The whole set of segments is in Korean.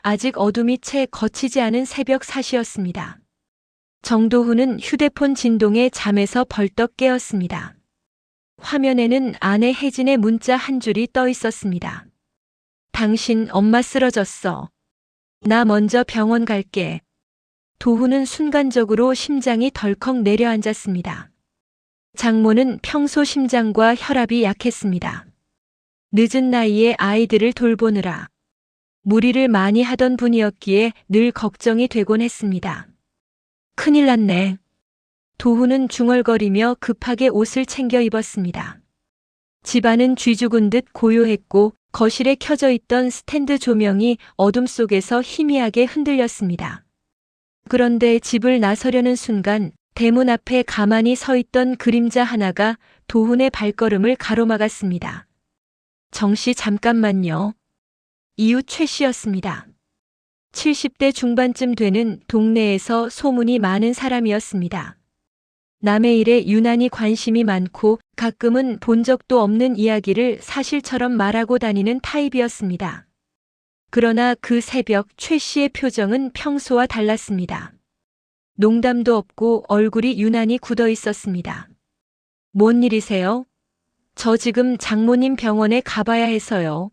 아직 어둠이 채 걷히지 않은 새벽 4시였습니다. 정도훈은 휴대폰 진동에 잠에서 벌떡 깨었습니다. 화면에는 아내 혜진의 문자 한 줄이 떠 있었습니다. 당신 엄마 쓰러졌어. 나 먼저 병원 갈게. 도훈은 순간적으로 심장이 덜컥 내려앉았습니다. 장모는 평소 심장과 혈압이 약했습니다. 늦은 나이에 아이들을 돌보느라 무리를 많이 하던 분이었기에 늘 걱정이 되곤 했습니다. 큰일 났네. 도훈은 중얼거리며 급하게 옷을 챙겨 입었습니다. 집안은 쥐죽은 듯 고요했고 거실에 켜져 있던 스탠드 조명이 어둠 속에서 희미하게 흔들렸습니다. 그런데 집을 나서려는 순간 대문 앞에 가만히 서 있던 그림자 하나가 도훈의 발걸음을 가로막았습니다. 정씨 잠깐만요. 이웃 최 씨였습니다. 70대 중반쯤 되는 동네에서 소문이 많은 사람이었습니다. 남의 일에 유난히 관심이 많고 가끔은 본 적도 없는 이야기를 사실처럼 말하고 다니는 타입이었습니다. 그러나 그 새벽 최 씨의 표정은 평소와 달랐습니다. 농담도 없고 얼굴이 유난히 굳어 있었습니다. 뭔 일이세요? 저 지금 장모님 병원에 가봐야 해서요.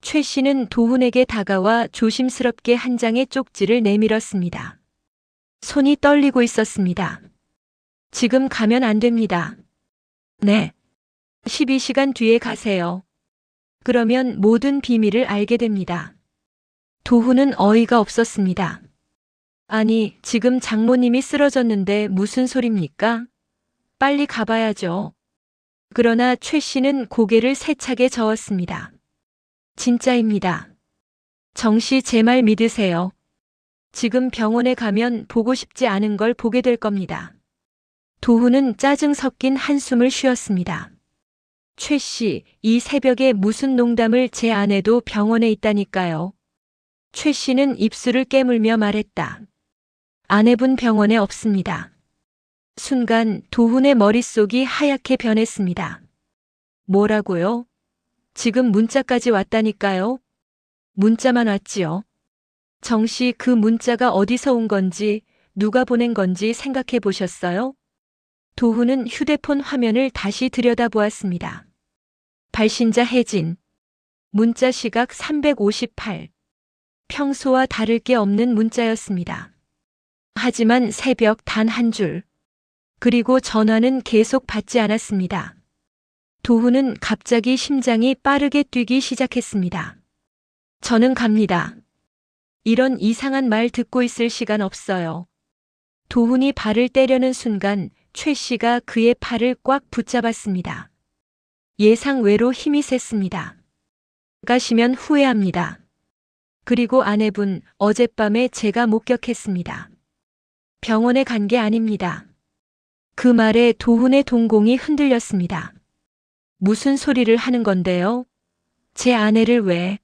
최 씨는 도훈에게 다가와 조심스럽게 한 장의 쪽지를 내밀었습니다. 손이 떨리고 있었습니다. 지금 가면 안 됩니다. 네. 12시간 뒤에 가세요. 그러면 모든 비밀을 알게 됩니다. 도훈은 어이가 없었습니다. 아니, 지금 장모님이 쓰러졌는데 무슨 소립니까? 빨리 가봐야죠. 그러나 최 씨는 고개를 세차게 저었습니다. 진짜입니다. 정씨 제 말 믿으세요. 지금 병원에 가면 보고 싶지 않은 걸 보게 될 겁니다. 도훈은 짜증 섞인 한숨을 쉬었습니다. 최 씨, 이 새벽에 무슨 농담을 제 아내도 병원에 있다니까요. 최 씨는 입술을 깨물며 말했다. 아내분 병원에 없습니다. 순간 도훈의 머릿속이 하얗게 변했습니다. 뭐라고요? 지금 문자까지 왔다니까요? 문자만 왔지요. 정씨 그 문자가 어디서 온 건지 누가 보낸 건지 생각해 보셨어요? 도훈은 휴대폰 화면을 다시 들여다보았습니다. 발신자 혜진. 문자 시각 358. 평소와 다를 게 없는 문자였습니다. 하지만 새벽 단 한 줄. 그리고 전화는 계속 받지 않았습니다. 도훈은 갑자기 심장이 빠르게 뛰기 시작했습니다. 저는 갑니다. 이런 이상한 말 듣고 있을 시간 없어요. 도훈이 발을 떼려는 순간 최 씨가 그의 팔을 꽉 붙잡았습니다. 예상 외로 힘이 셌습니다. 가시면 후회합니다. 그리고 아내분 어젯밤에 제가 목격했습니다. 병원에 간 게 아닙니다. 그 말에 도훈의 동공이 흔들렸습니다. 무슨 소리를 하는 건데요? 제 아내를 왜?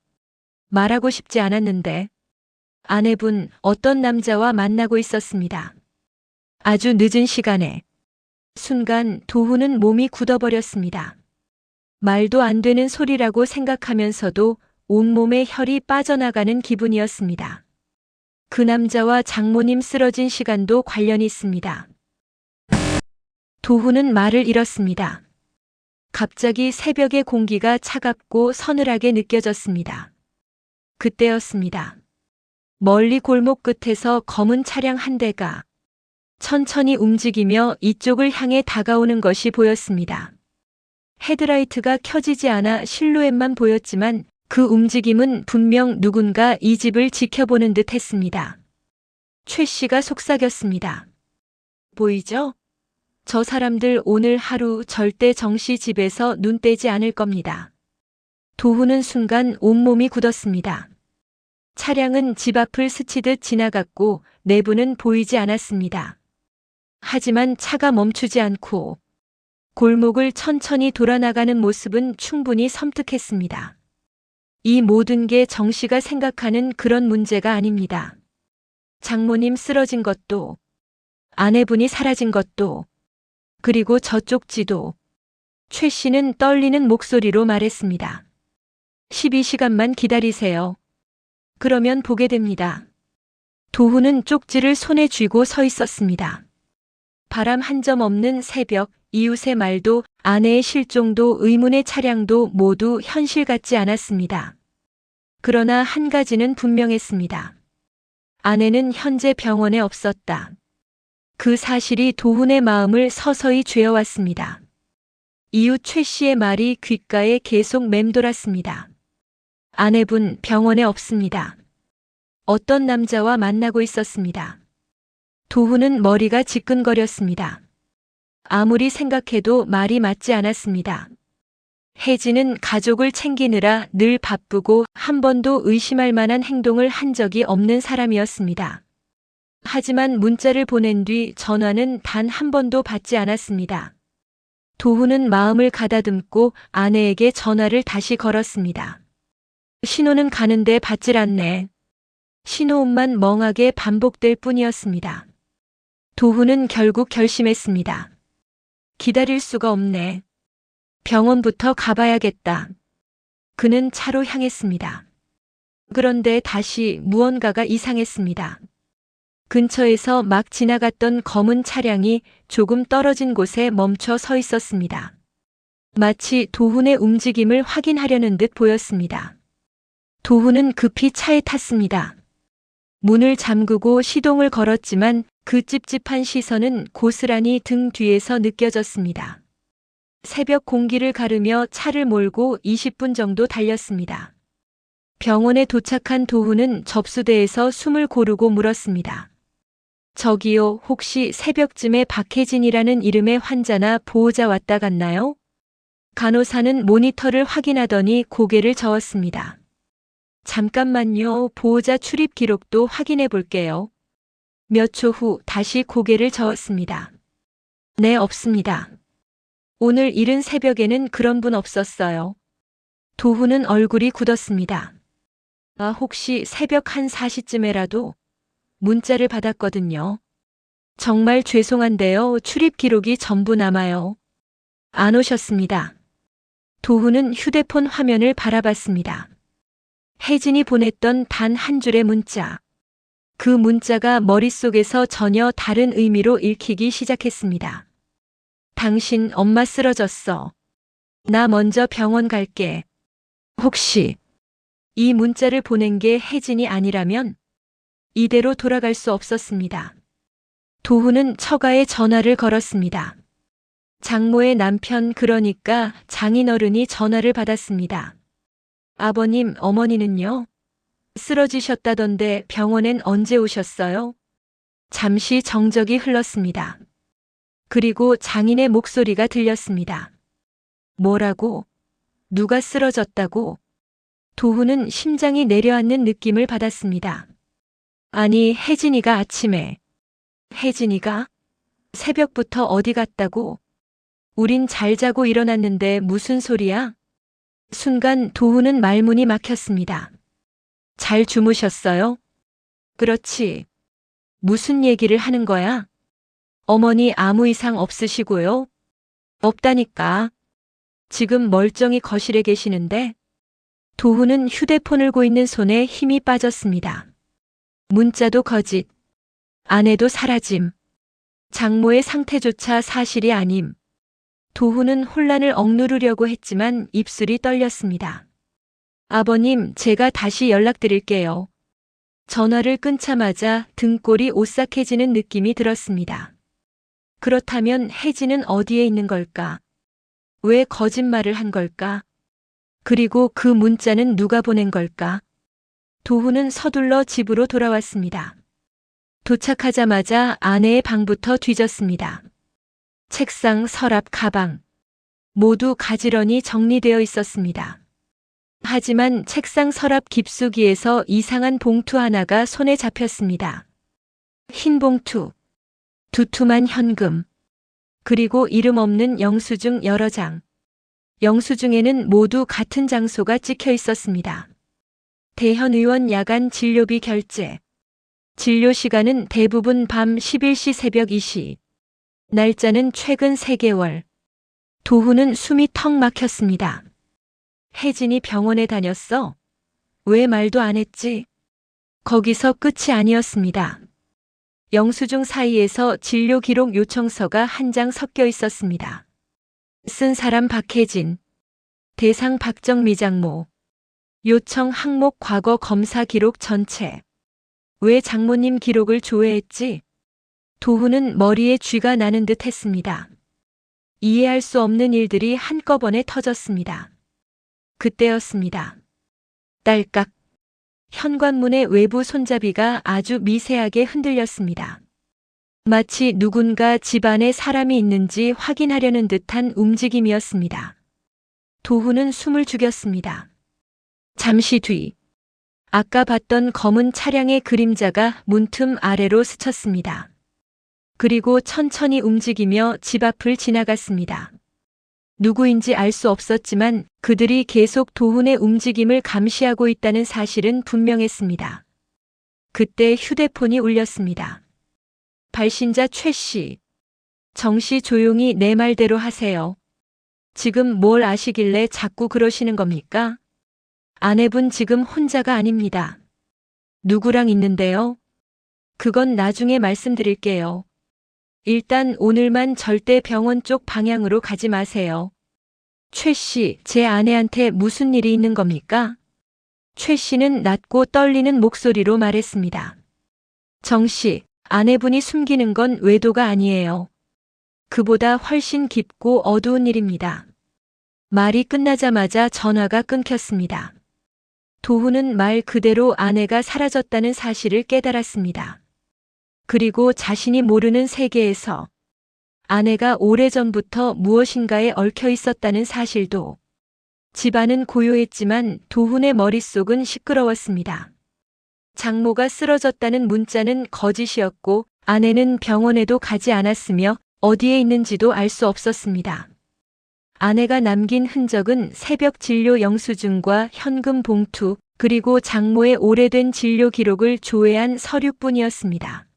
말하고 싶지 않았는데. 아내분 어떤 남자와 만나고 있었습니다. 아주 늦은 시간에. 순간 도훈은 몸이 굳어버렸습니다. 말도 안 되는 소리라고 생각하면서도 온몸에 혈이 빠져나가는 기분이었습니다. 그 남자와 장모님 쓰러진 시간도 관련이 있습니다. 도훈은 말을 잃었습니다. 갑자기 새벽의 공기가 차갑고 서늘하게 느껴졌습니다. 그때였습니다. 멀리 골목 끝에서 검은 차량 한 대가 천천히 움직이며 이쪽을 향해 다가오는 것이 보였습니다. 헤드라이트가 켜지지 않아 실루엣만 보였지만 그 움직임은 분명 누군가 이 집을 지켜보는 듯 했습니다. 최 씨가 속삭였습니다. 보이죠? 저 사람들 오늘 하루 절대 정씨 집에서 눈 떼지 않을 겁니다. 도훈은 순간 온몸이 굳었습니다. 차량은 집 앞을 스치듯 지나갔고 내부는 보이지 않았습니다. 하지만 차가 멈추지 않고 골목을 천천히 돌아나가는 모습은 충분히 섬뜩했습니다. 이 모든 게 정 씨가 생각하는 그런 문제가 아닙니다. 장모님 쓰러진 것도, 아내분이 사라진 것도, 그리고 저 쪽지도. 최 씨는 떨리는 목소리로 말했습니다. 12시간만 기다리세요. 그러면 보게 됩니다. 도훈은 쪽지를 손에 쥐고 서 있었습니다. 바람 한 점 없는 새벽, 이웃의 말도, 아내의 실종도, 의문의 차량도 모두 현실 같지 않았습니다. 그러나 한 가지는 분명했습니다. 아내는 현재 병원에 없었다. 그 사실이 도훈의 마음을 서서히 죄어왔습니다. 이웃 최 씨의 말이 귓가에 계속 맴돌았습니다. 아내분 병원에 없습니다. 어떤 남자와 만나고 있었습니다. 도훈은 머리가 지끈거렸습니다. 아무리 생각해도 말이 맞지 않았습니다. 혜진은 가족을 챙기느라 늘 바쁘고 한 번도 의심할 만한 행동을 한 적이 없는 사람이었습니다. 하지만 문자를 보낸 뒤 전화는 단 한 번도 받지 않았습니다. 도훈은 마음을 가다듬고 아내에게 전화를 다시 걸었습니다. 신호는 가는데 받질 않네. 신호음만 멍하게 반복될 뿐이었습니다. 도훈은 결국 결심했습니다. 기다릴 수가 없네. 병원부터 가봐야겠다. 그는 차로 향했습니다. 그런데 다시 무언가가 이상했습니다. 근처에서 막 지나갔던 검은 차량이 조금 떨어진 곳에 멈춰 서 있었습니다. 마치 도훈의 움직임을 확인하려는 듯 보였습니다. 도훈은 급히 차에 탔습니다. 문을 잠그고 시동을 걸었지만 그 찝찝한 시선은 고스란히 등 뒤에서 느껴졌습니다. 새벽 공기를 가르며 차를 몰고 20분 정도 달렸습니다. 병원에 도착한 도훈은 접수대에서 숨을 고르고 물었습니다. 저기요, 혹시 새벽쯤에 박혜진이라는 이름의 환자나 보호자 왔다 갔나요? 간호사는 모니터를 확인하더니 고개를 저었습니다. 잠깐만요, 보호자 출입 기록도 확인해 볼게요. 몇 초 후 다시 고개를 저었습니다. 네, 없습니다. 오늘 이른 새벽에는 그런 분 없었어요. 도훈은 얼굴이 굳었습니다. 혹시 새벽 한 4시쯤에라도 문자를 받았거든요. 정말 죄송한데요. 출입 기록이 전부 남아요. 안 오셨습니다. 도훈은 휴대폰 화면을 바라봤습니다. 혜진이 보냈던 단 한 줄의 문자. 그 문자가 머릿속에서 전혀 다른 의미로 읽히기 시작했습니다. 당신 엄마 쓰러졌어. 나 먼저 병원 갈게. 혹시 이 문자를 보낸 게 혜진이 아니라면 이대로 돌아갈 수 없었습니다. 도훈은 처가에 전화를 걸었습니다. 장모의 남편, 그러니까 장인어른이 전화를 받았습니다. 아버님, 어머니는요? 쓰러지셨다던데 병원엔 언제 오셨어요? 잠시 정적이 흘렀습니다. 그리고 장인의 목소리가 들렸습니다. 뭐라고? 누가 쓰러졌다고? 도훈은 심장이 내려앉는 느낌을 받았습니다. 아니, 혜진이가 아침에. 혜진이가? 새벽부터 어디 갔다고? 우린 잘 자고 일어났는데 무슨 소리야? 순간 도훈은 말문이 막혔습니다. 잘 주무셨어요? 그렇지. 무슨 얘기를 하는 거야? 어머니 아무 이상 없으시고요? 없다니까. 지금 멀쩡히 거실에 계시는데? 도훈은 휴대폰을 고 있는 손에 힘이 빠졌습니다. 문자도 거짓. 아내도 사라짐. 장모의 상태조차 사실이 아님. 도훈은 혼란을 억누르려고 했지만 입술이 떨렸습니다. 아버님, 제가 다시 연락드릴게요. 전화를 끊자마자 등골이 오싹해지는 느낌이 들었습니다. 그렇다면 혜진은 어디에 있는 걸까? 왜 거짓말을 한 걸까? 그리고 그 문자는 누가 보낸 걸까? 도훈은 서둘러 집으로 돌아왔습니다. 도착하자마자 아내의 방부터 뒤졌습니다. 책상, 서랍, 가방 모두 가지런히 정리되어 있었습니다. 하지만 책상 서랍 깊숙이에서 이상한 봉투 하나가 손에 잡혔습니다. 흰 봉투, 두툼한 현금, 그리고 이름 없는 영수증 여러 장. 영수증에는 모두 같은 장소가 찍혀 있었습니다. 대현의원 야간 진료비 결제. 진료 시간은 대부분 밤 11시 새벽 2시. 날짜는 최근 3개월. 도훈은 숨이 턱 막혔습니다. 혜진이 병원에 다녔어? 왜 말도 안 했지? 거기서 끝이 아니었습니다. 영수증 사이에서 진료 기록 요청서가 한 장 섞여 있었습니다. 쓴 사람 박혜진, 대상 박정미 장모, 요청 항목 과거 검사 기록 전체. 왜 장모님 기록을 조회했지? 도훈은 머리에 쥐가 나는 듯 했습니다. 이해할 수 없는 일들이 한꺼번에 터졌습니다. 그때였습니다. 딸깍. 현관문의 외부 손잡이가 아주 미세하게 흔들렸습니다. 마치 누군가 집안에 사람이 있는지 확인하려는 듯한 움직임이었습니다. 도훈은 숨을 죽였습니다. 잠시 뒤, 아까 봤던 검은 차량의 그림자가 문틈 아래로 스쳤습니다. 그리고 천천히 움직이며 집 앞을 지나갔습니다. 누구인지 알 수 없었지만 그들이 계속 도훈의 움직임을 감시하고 있다는 사실은 분명했습니다. 그때 휴대폰이 울렸습니다. 발신자 최 씨. 정 씨 조용히 내 말대로 하세요. 지금 뭘 아시길래 자꾸 그러시는 겁니까? 아내분 지금 혼자가 아닙니다. 누구랑 있는데요? 그건 나중에 말씀드릴게요. 일단 오늘만 절대 병원 쪽 방향으로 가지 마세요. 최 씨, 제 아내한테 무슨 일이 있는 겁니까? 최 씨는 낮고 떨리는 목소리로 말했습니다. 정 씨, 아내분이 숨기는 건 외도가 아니에요. 그보다 훨씬 깊고 어두운 일입니다. 말이 끝나자마자 전화가 끊겼습니다. 도훈은 말 그대로 아내가 사라졌다는 사실을 깨달았습니다. 그리고 자신이 모르는 세계에서 아내가 오래전부터 무엇인가에 얽혀 있었다는 사실도. 집안은 고요했지만 도훈의 머릿속은 시끄러웠습니다. 장모가 쓰러졌다는 문자는 거짓이었고 아내는 병원에도 가지 않았으며 어디에 있는지도 알 수 없었습니다. 아내가 남긴 흔적은 새벽 진료 영수증과 현금 봉투 그리고 장모의 오래된 진료 기록을 조회한 서류뿐이었습니다.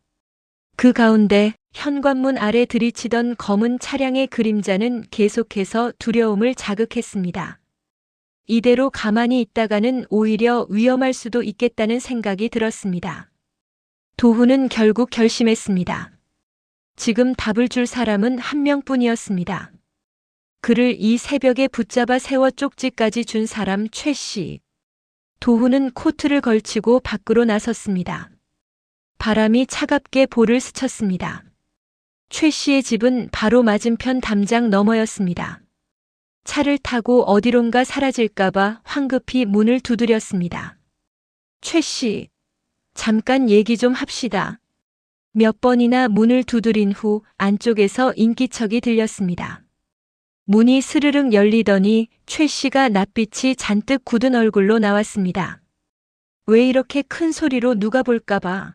그 가운데 현관문 아래 들이치던 검은 차량의 그림자는 계속해서 두려움을 자극했습니다. 이대로 가만히 있다가는 오히려 위험할 수도 있겠다는 생각이 들었습니다. 도훈은 결국 결심했습니다. 지금 답을 줄 사람은 한 명뿐이었습니다. 그를 이 새벽에 붙잡아 세워 쪽지까지 준 사람 최 씨. 도훈은 코트를 걸치고 밖으로 나섰습니다. 바람이 차갑게 볼을 스쳤습니다. 최 씨의 집은 바로 맞은편 담장 너머였습니다. 차를 타고 어디론가 사라질까봐 황급히 문을 두드렸습니다. 최 씨, 잠깐 얘기 좀 합시다. 몇 번이나 문을 두드린 후 안쪽에서 인기척이 들렸습니다. 문이 스르륵 열리더니 최 씨가 낯빛이 잔뜩 굳은 얼굴로 나왔습니다. 왜 이렇게 큰 소리로 누가 볼까봐.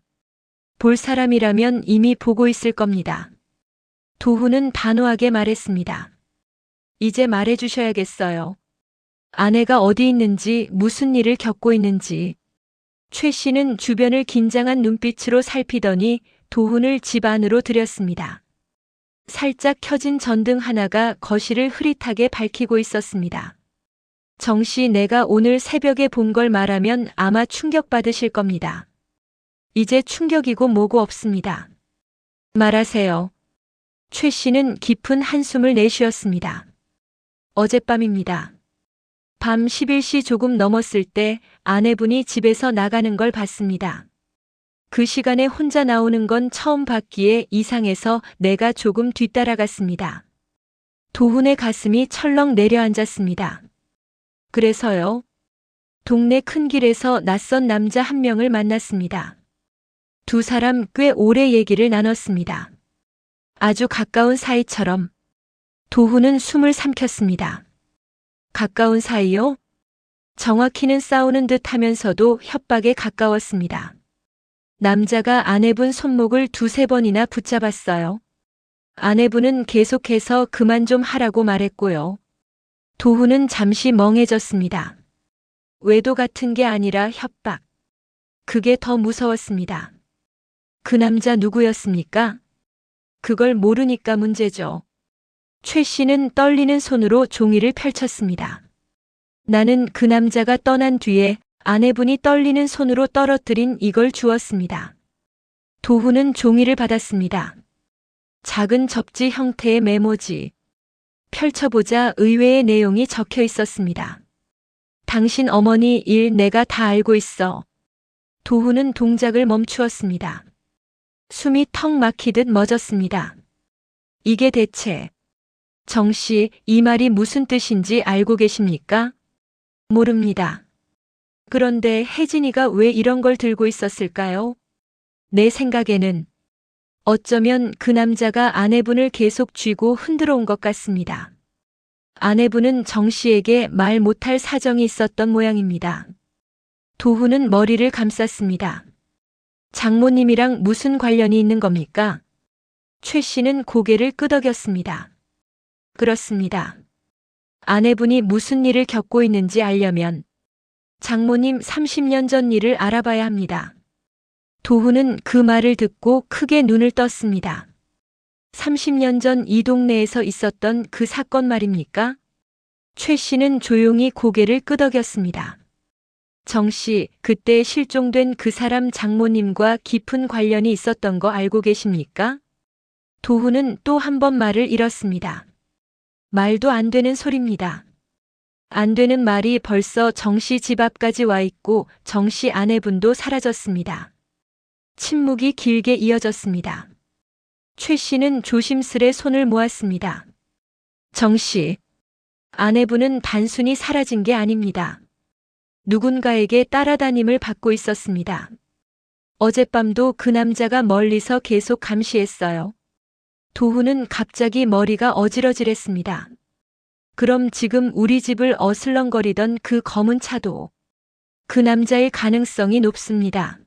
볼 사람이라면 이미 보고 있을 겁니다. 도훈은 단호하게 말했습니다. 이제 말해주셔야겠어요. 아내가 어디 있는지 무슨 일을 겪고 있는지. 최 씨는 주변을 긴장한 눈빛으로 살피더니 도훈을 집 안으로 들였습니다. 살짝 켜진 전등 하나가 거실을 흐릿하게 밝히고 있었습니다. 정 씨, 내가 오늘 새벽에 본 걸 말하면 아마 충격받으실 겁니다. 이제 충격이고 뭐고 없습니다. 말하세요. 최 씨는 깊은 한숨을 내쉬었습니다. 어젯밤입니다. 밤 11시 조금 넘었을 때 아내분이 집에서 나가는 걸 봤습니다. 그 시간에 혼자 나오는 건 처음 봤기에 이상해서 내가 조금 뒤따라갔습니다. 도훈의 가슴이 철렁 내려앉았습니다. 그래서요? 동네 큰 길에서 낯선 남자 한 명을 만났습니다. 두 사람 꽤 오래 얘기를 나눴습니다. 아주 가까운 사이처럼. 도훈은 숨을 삼켰습니다. 가까운 사이요? 정확히는 싸우는 듯 하면서도 협박에 가까웠습니다. 남자가 아내분 손목을 두세 번이나 붙잡았어요. 아내분은 계속해서 그만 좀 하라고 말했고요. 도훈은 잠시 멍해졌습니다. 외도 같은 게 아니라 협박. 그게 더 무서웠습니다. 그 남자 누구였습니까? 그걸 모르니까 문제죠. 최 씨는 떨리는 손으로 종이를 펼쳤습니다. 나는 그 남자가 떠난 뒤에 아내분이 떨리는 손으로 떨어뜨린 이걸 주었습니다. 도훈은 종이를 받았습니다. 작은 접지 형태의 메모지. 펼쳐보자 의외의 내용이 적혀 있었습니다. 당신 어머니 일 내가 다 알고 있어. 도훈은 동작을 멈추었습니다. 숨이 턱 막히듯 멎었습니다. 이게 대체 정 씨, 이 말이 무슨 뜻인지 알고 계십니까? 모릅니다. 그런데 혜진이가 왜 이런 걸 들고 있었을까요? 내 생각에는 어쩌면 그 남자가 아내분을 계속 쥐고 흔들어 온 것 같습니다. 아내분은 정 씨에게 말 못할 사정이 있었던 모양입니다. 도훈은 머리를 감쌌습니다. 장모님이랑 무슨 관련이 있는 겁니까? 최 씨는 고개를 끄덕였습니다. 그렇습니다. 아내분이 무슨 일을 겪고 있는지 알려면 장모님 30년 전 일을 알아봐야 합니다. 도훈은 그 말을 듣고 크게 눈을 떴습니다. 30년 전 이 동네에서 있었던 그 사건 말입니까? 최 씨는 조용히 고개를 끄덕였습니다. 정 씨, 그때 실종된 그 사람 장모님과 깊은 관련이 있었던 거 알고 계십니까? 도훈은 또 한 번 말을 잃었습니다. 말도 안 되는 소리입니다. 안 되는 말이 벌써 정 씨 집 앞까지 와 있고 정 씨 아내분도 사라졌습니다. 침묵이 길게 이어졌습니다. 최 씨는 조심스레 손을 모았습니다. 정 씨, 아내분은 단순히 사라진 게 아닙니다. 누군가에게 따라다님을 받고 있었습니다. 어젯밤도 그 남자가 멀리서 계속 감시했어요. 도훈은 갑자기 머리가 어지러질했습니다. 그럼 지금 우리 집을 어슬렁거리던 그 검은 차도 그 남자일 가능성이 높습니다.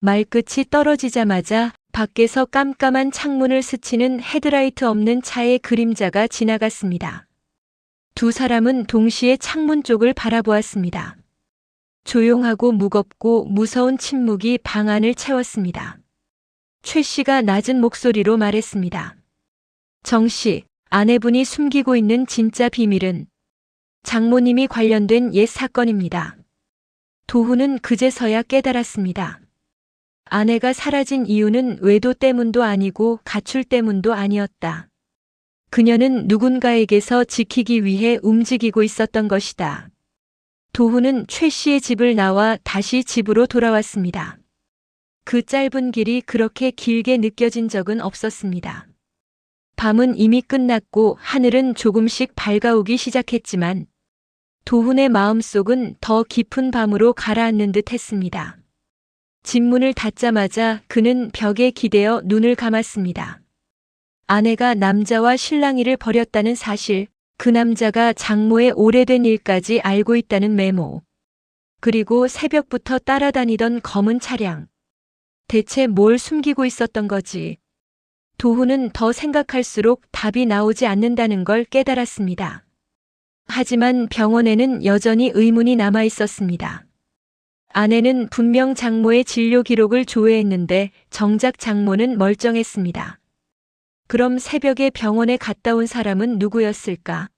말끝이 떨어지자마자 밖에서 깜깜한 창문을 스치는 헤드라이트 없는 차의 그림자가 지나갔습니다. 두 사람은 동시에 창문 쪽을 바라보았습니다. 조용하고 무겁고 무서운 침묵이 방 안을 채웠습니다. 최 씨가 낮은 목소리로 말했습니다. 정 씨, 아내분이 숨기고 있는 진짜 비밀은 장모님이 관련된 옛 사건입니다. 도훈은 그제서야 깨달았습니다. 아내가 사라진 이유는 외도 때문도 아니고 가출 때문도 아니었다. 그녀는 누군가에게서 지키기 위해 움직이고 있었던 것이다. 도훈은 최 씨의 집을 나와 다시 집으로 돌아왔습니다. 그 짧은 길이 그렇게 길게 느껴진 적은 없었습니다. 밤은 이미 끝났고 하늘은 조금씩 밝아오기 시작했지만 도훈의 마음속은 더 깊은 밤으로 가라앉는 듯 했습니다. 집 문을 닫자마자 그는 벽에 기대어 눈을 감았습니다. 아내가 남자와 실랑이를 벌였다는 사실, 그 남자가 장모의 오래된 일까지 알고 있다는 메모, 그리고 새벽부터 따라다니던 검은 차량. 대체 뭘 숨기고 있었던 거지? 도훈은 더 생각할수록 답이 나오지 않는다는 걸 깨달았습니다. 하지만 병원에는 여전히 의문이 남아 있었습니다. 아내는 분명 장모의 진료 기록을 조회했는데 정작 장모는 멀쩡했습니다. 그럼 새벽에 병원에 갔다 온 사람은 누구였을까?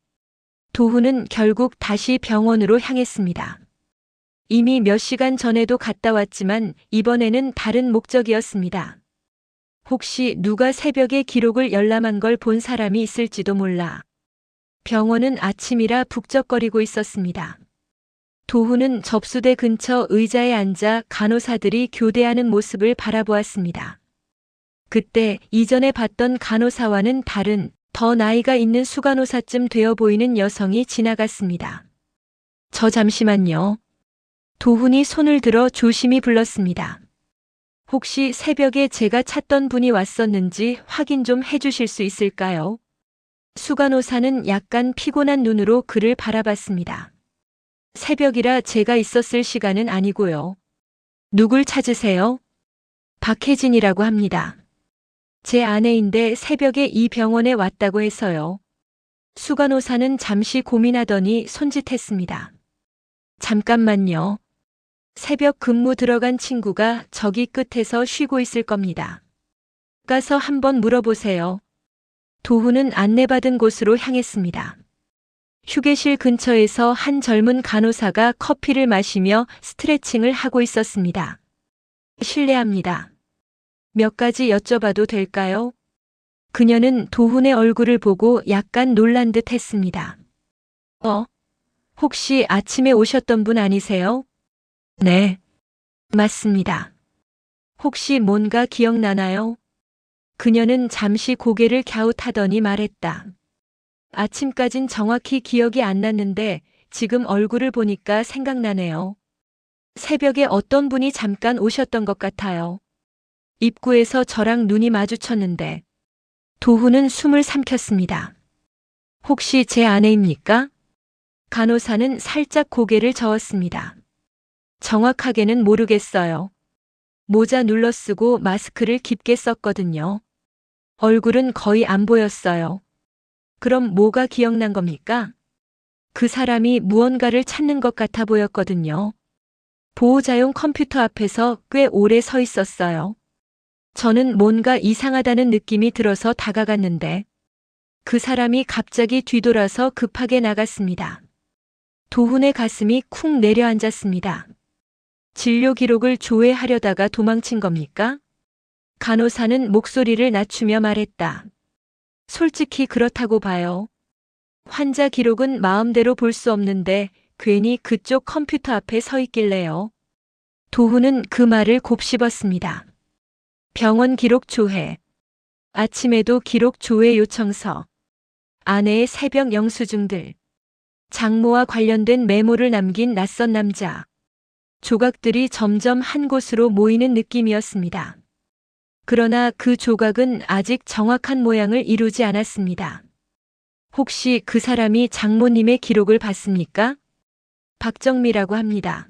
도훈은 결국 다시 병원으로 향했습니다. 이미 몇 시간 전에도 갔다 왔지만 이번에는 다른 목적이었습니다. 혹시 누가 새벽에 기록을 열람한 걸 본 사람이 있을지도 몰라. 병원은 아침이라 북적거리고 있었습니다. 도훈은 접수대 근처 의자에 앉아 간호사들이 교대하는 모습을 바라보았습니다. 그때 이전에 봤던 간호사와는 다른 더 나이가 있는 수간호사쯤 되어 보이는 여성이 지나갔습니다. 저 잠시만요. 도훈이 손을 들어 조심히 불렀습니다. 혹시 새벽에 제가 찾던 분이 왔었는지 확인 좀 해주실 수 있을까요? 수간호사는 약간 피곤한 눈으로 그를 바라봤습니다. 새벽이라 제가 있었을 시간은 아니고요. 누굴 찾으세요? 박혜진이라고 합니다. 제 아내인데 새벽에 이 병원에 왔다고 해서요. 수간호사는 잠시 고민하더니 손짓했습니다. 잠깐만요. 새벽 근무 들어간 친구가 저기 끝에서 쉬고 있을 겁니다. 가서 한번 물어보세요. 도훈은 안내받은 곳으로 향했습니다. 휴게실 근처에서 한 젊은 간호사가 커피를 마시며 스트레칭을 하고 있었습니다. 실례합니다. 몇 가지 여쭤봐도 될까요? 그녀는 도훈의 얼굴을 보고 약간 놀란 듯 했습니다. 혹시 아침에 오셨던 분 아니세요? 네. 맞습니다. 혹시 뭔가 기억나나요? 그녀는 잠시 고개를 갸웃하더니 말했다. 아침까진 정확히 기억이 안 났는데 지금 얼굴을 보니까 생각나네요. 새벽에 어떤 분이 잠깐 오셨던 것 같아요. 입구에서 저랑 눈이 마주쳤는데 도훈은 숨을 삼켰습니다. 혹시 제 아내입니까? 간호사는 살짝 고개를 저었습니다. 정확하게는 모르겠어요. 모자 눌러쓰고 마스크를 깊게 썼거든요. 얼굴은 거의 안 보였어요. 그럼 뭐가 기억난 겁니까? 그 사람이 무언가를 찾는 것 같아 보였거든요. 보호자용 컴퓨터 앞에서 꽤 오래 서 있었어요. 저는 뭔가 이상하다는 느낌이 들어서 다가갔는데 그 사람이 갑자기 뒤돌아서 급하게 나갔습니다. 도훈의 가슴이 쿵 내려앉았습니다. 진료 기록을 조회하려다가 도망친 겁니까? 간호사는 목소리를 낮추며 말했다. 솔직히 그렇다고 봐요. 환자 기록은 마음대로 볼 수 없는데 괜히 그쪽 컴퓨터 앞에 서 있길래요. 도훈은 그 말을 곱씹었습니다. 병원 기록 조회. 아침에도 기록 조회 요청서. 아내의 새벽 영수증들. 장모와 관련된 메모를 남긴 낯선 남자. 조각들이 점점 한 곳으로 모이는 느낌이었습니다. 그러나 그 조각은 아직 정확한 모양을 이루지 않았습니다. 혹시 그 사람이 장모님의 기록을 봤습니까? 박정미라고 합니다.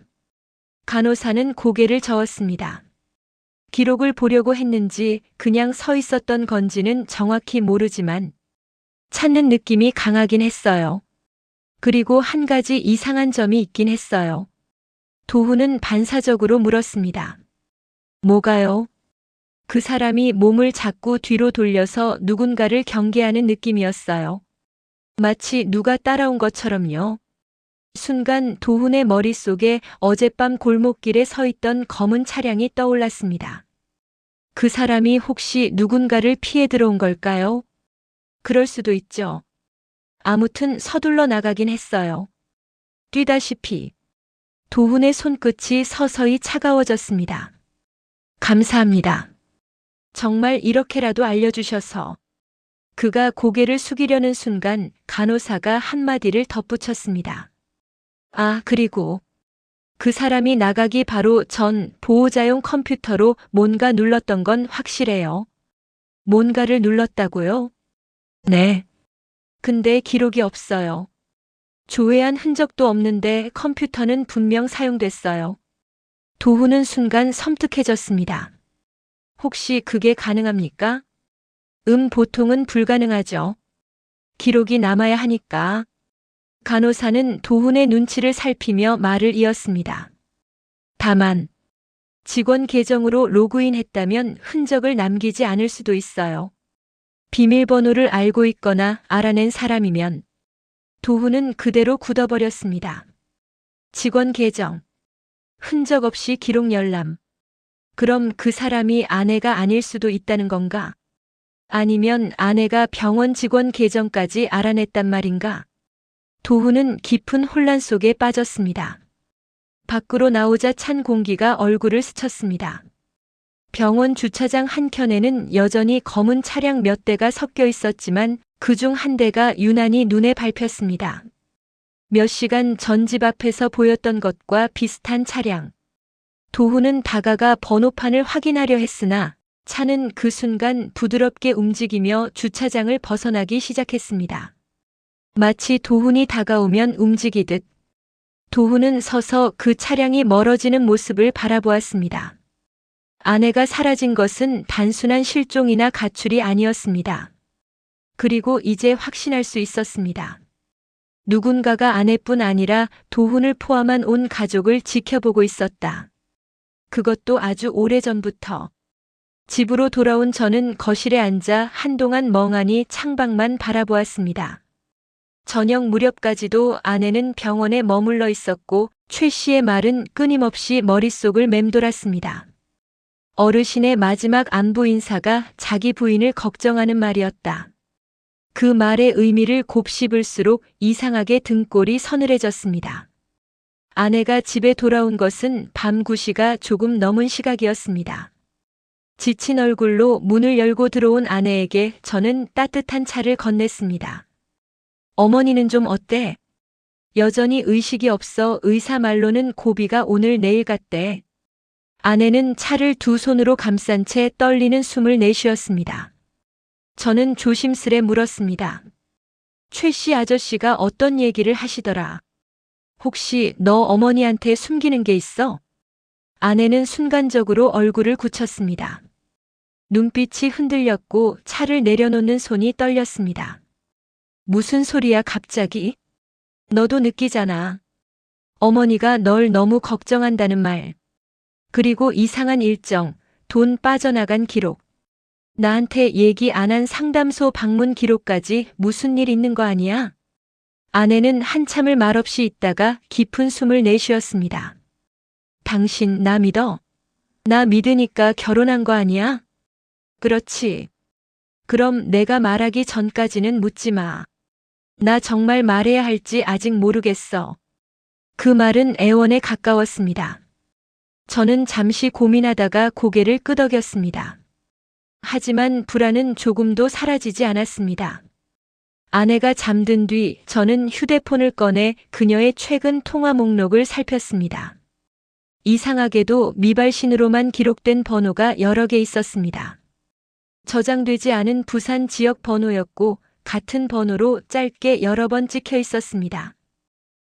간호사는 고개를 저었습니다. 기록을 보려고 했는지 그냥 서 있었던 건지는 정확히 모르지만 찾는 느낌이 강하긴 했어요. 그리고 한 가지 이상한 점이 있긴 했어요. 도훈은 반사적으로 물었습니다. 뭐가요? 그 사람이 몸을 자꾸 뒤로 돌려서 누군가를 경계하는 느낌이었어요. 마치 누가 따라온 것처럼요. 순간 도훈의 머릿속에 어젯밤 골목길에 서 있던 검은 차량이 떠올랐습니다. 그 사람이 혹시 누군가를 피해 들어온 걸까요? 그럴 수도 있죠. 아무튼 서둘러 나가긴 했어요. 뛰다시피 도훈의 손끝이 서서히 차가워졌습니다. 감사합니다. 정말 이렇게라도 알려주셔서. 그가 고개를 숙이려는 순간 간호사가 한마디를 덧붙였습니다. 아, 그리고 그 사람이 나가기 바로 전 보호자용 컴퓨터로 뭔가 눌렀던 건 확실해요. 뭔가를 눌렀다고요? 네. 근데 기록이 없어요. 조회한 흔적도 없는데 컴퓨터는 분명 사용됐어요. 도훈은 순간 섬뜩해졌습니다. 혹시 그게 가능합니까? 보통은 불가능하죠. 기록이 남아야 하니까. 간호사는 도훈의 눈치를 살피며 말을 이었습니다. 다만 직원 계정으로 로그인했다면 흔적을 남기지 않을 수도 있어요. 비밀번호를 알고 있거나 알아낸 사람이면. 도훈은 그대로 굳어버렸습니다. 직원 계정. 흔적 없이 기록 열람. 그럼 그 사람이 아내가 아닐 수도 있다는 건가? 아니면 아내가 병원 직원 계정까지 알아냈단 말인가? 도훈은 깊은 혼란 속에 빠졌습니다. 밖으로 나오자 찬 공기가 얼굴을 스쳤습니다. 병원 주차장 한켠에는 여전히 검은 차량 몇 대가 섞여 있었지만 그중 한 대가 유난히 눈에 밟혔습니다. 몇 시간 전 집 앞에서 보였던 것과 비슷한 차량. 도훈은 다가가 번호판을 확인하려 했으나 차는 그 순간 부드럽게 움직이며 주차장을 벗어나기 시작했습니다. 마치 도훈이 다가오면 움직이듯. 도훈은 서서 그 차량이 멀어지는 모습을 바라보았습니다. 아내가 사라진 것은 단순한 실종이나 가출이 아니었습니다. 그리고 이제 확신할 수 있었습니다. 누군가가 아내뿐 아니라 도훈을 포함한 온 가족을 지켜보고 있었다. 그것도 아주 오래전부터. 집으로 돌아온 저는 거실에 앉아 한동안 멍하니 창밖만 바라보았습니다. 저녁 무렵까지도 아내는 병원에 머물러 있었고 최 씨의 말은 끊임없이 머릿속을 맴돌았습니다. 어르신의 마지막 안부 인사가 자기 부인을 걱정하는 말이었다. 그 말의 의미를 곱씹을수록 이상하게 등골이 서늘해졌습니다. 아내가 집에 돌아온 것은 밤 9시가 조금 넘은 시각이었습니다. 지친 얼굴로 문을 열고 들어온 아내에게 저는 따뜻한 차를 건넸습니다. 어머니는 좀 어때? 여전히 의식이 없어 의사 말로는 고비가 오늘 내일 같대. 아내는 차를 두 손으로 감싼 채 떨리는 숨을 내쉬었습니다. 저는 조심스레 물었습니다. 최 씨 아저씨가 어떤 얘기를 하시더라? 혹시 너 어머니한테 숨기는 게 있어? 아내는 순간적으로 얼굴을 굳혔습니다. 눈빛이 흔들렸고 차를 내려놓는 손이 떨렸습니다. 무슨 소리야 갑자기? 너도 느끼잖아. 어머니가 널 너무 걱정한다는 말. 그리고 이상한 일정, 돈 빠져나간 기록. 나한테 얘기 안 한 상담소 방문 기록까지 무슨 일 있는 거 아니야? 아내는 한참을 말없이 있다가 깊은 숨을 내쉬었습니다. 당신 나 믿어? 나 믿으니까 결혼한 거 아니야? 그렇지. 그럼 내가 말하기 전까지는 묻지 마. 나 정말 말해야 할지 아직 모르겠어. 그 말은 애원에 가까웠습니다. 저는 잠시 고민하다가 고개를 끄덕였습니다. 하지만 불안은 조금도 사라지지 않았습니다. 아내가 잠든 뒤 저는 휴대폰을 꺼내 그녀의 최근 통화 목록을 살폈습니다. 이상하게도 미발신으로만 기록된 번호가 여러 개 있었습니다. 저장되지 않은 부산 지역 번호였고 같은 번호로 짧게 여러 번 찍혀 있었습니다.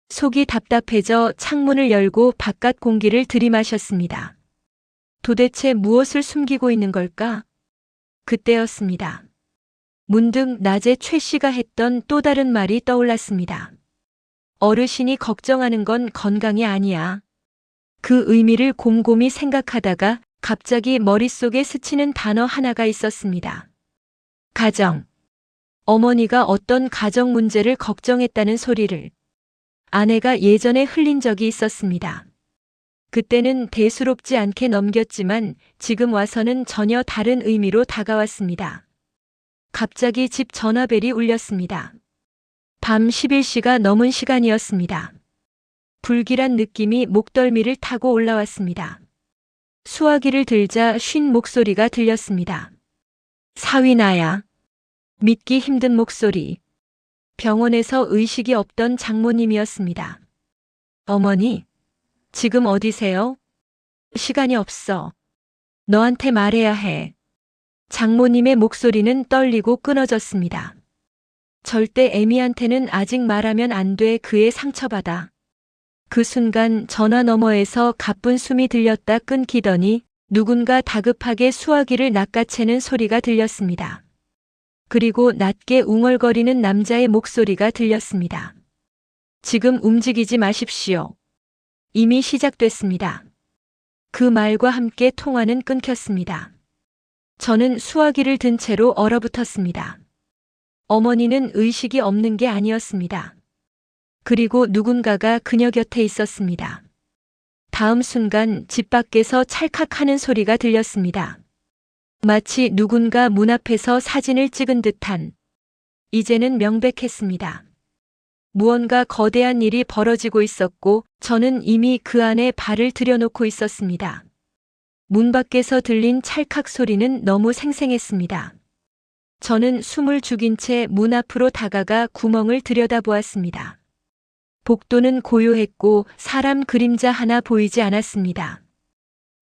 속이 답답해져 창문을 열고 바깥 공기를 들이마셨습니다. 도대체 무엇을 숨기고 있는 걸까? 그때였습니다. 문득 낮에 최 씨가 했던 또 다른 말이 떠올랐습니다. 어르신이 걱정하는 건 건강이 아니야. 그 의미를 곰곰이 생각하다가 갑자기 머릿속에 스치는 단어 하나가 있었습니다. 가정. 어머니가 어떤 가정 문제를 걱정했다는 소리를 아내가 예전에 흘린 적이 있었습니다. 그때는 대수롭지 않게 넘겼지만 지금 와서는 전혀 다른 의미로 다가왔습니다. 갑자기 집 전화벨이 울렸습니다. 밤 11시가 넘은 시간이었습니다. 불길한 느낌이 목덜미를 타고 올라왔습니다. 수화기를 들자 쉰 목소리가 들렸습니다. 사위나야. 믿기 힘든 목소리. 병원에서 의식이 없던 장모님이었습니다. 어머니, 지금 어디세요? 시간이 없어. 너한테 말해야 해. 장모님의 목소리는 떨리고 끊어졌습니다. 절대 애미한테는 아직 말하면 안 돼. 그의 상처받아. 그 순간 전화 너머에서 가쁜 숨이 들렸다 끊기더니 누군가 다급하게 수화기를 낚아채는 소리가 들렸습니다. 그리고 낮게 웅얼거리는 남자의 목소리가 들렸습니다. 지금 움직이지 마십시오. 이미 시작됐습니다. 그 말과 함께 통화는 끊겼습니다. 저는 수화기를 든 채로 얼어붙었습니다. 어머니는 의식이 없는 게 아니었습니다. 그리고 누군가가 그녀 곁에 있었습니다. 다음 순간 집 밖에서 찰칵하는 소리가 들렸습니다. 마치 누군가 문 앞에서 사진을 찍은 듯한. 이제는 명백했습니다. 무언가 거대한 일이 벌어지고 있었고 저는 이미 그 안에 발을 들여놓고 있었습니다. 문 밖에서 들린 찰칵 소리는 너무 생생했습니다. 저는 숨을 죽인 채 문 앞으로 다가가 구멍을 들여다보았습니다. 복도는 고요했고 사람 그림자 하나 보이지 않았습니다.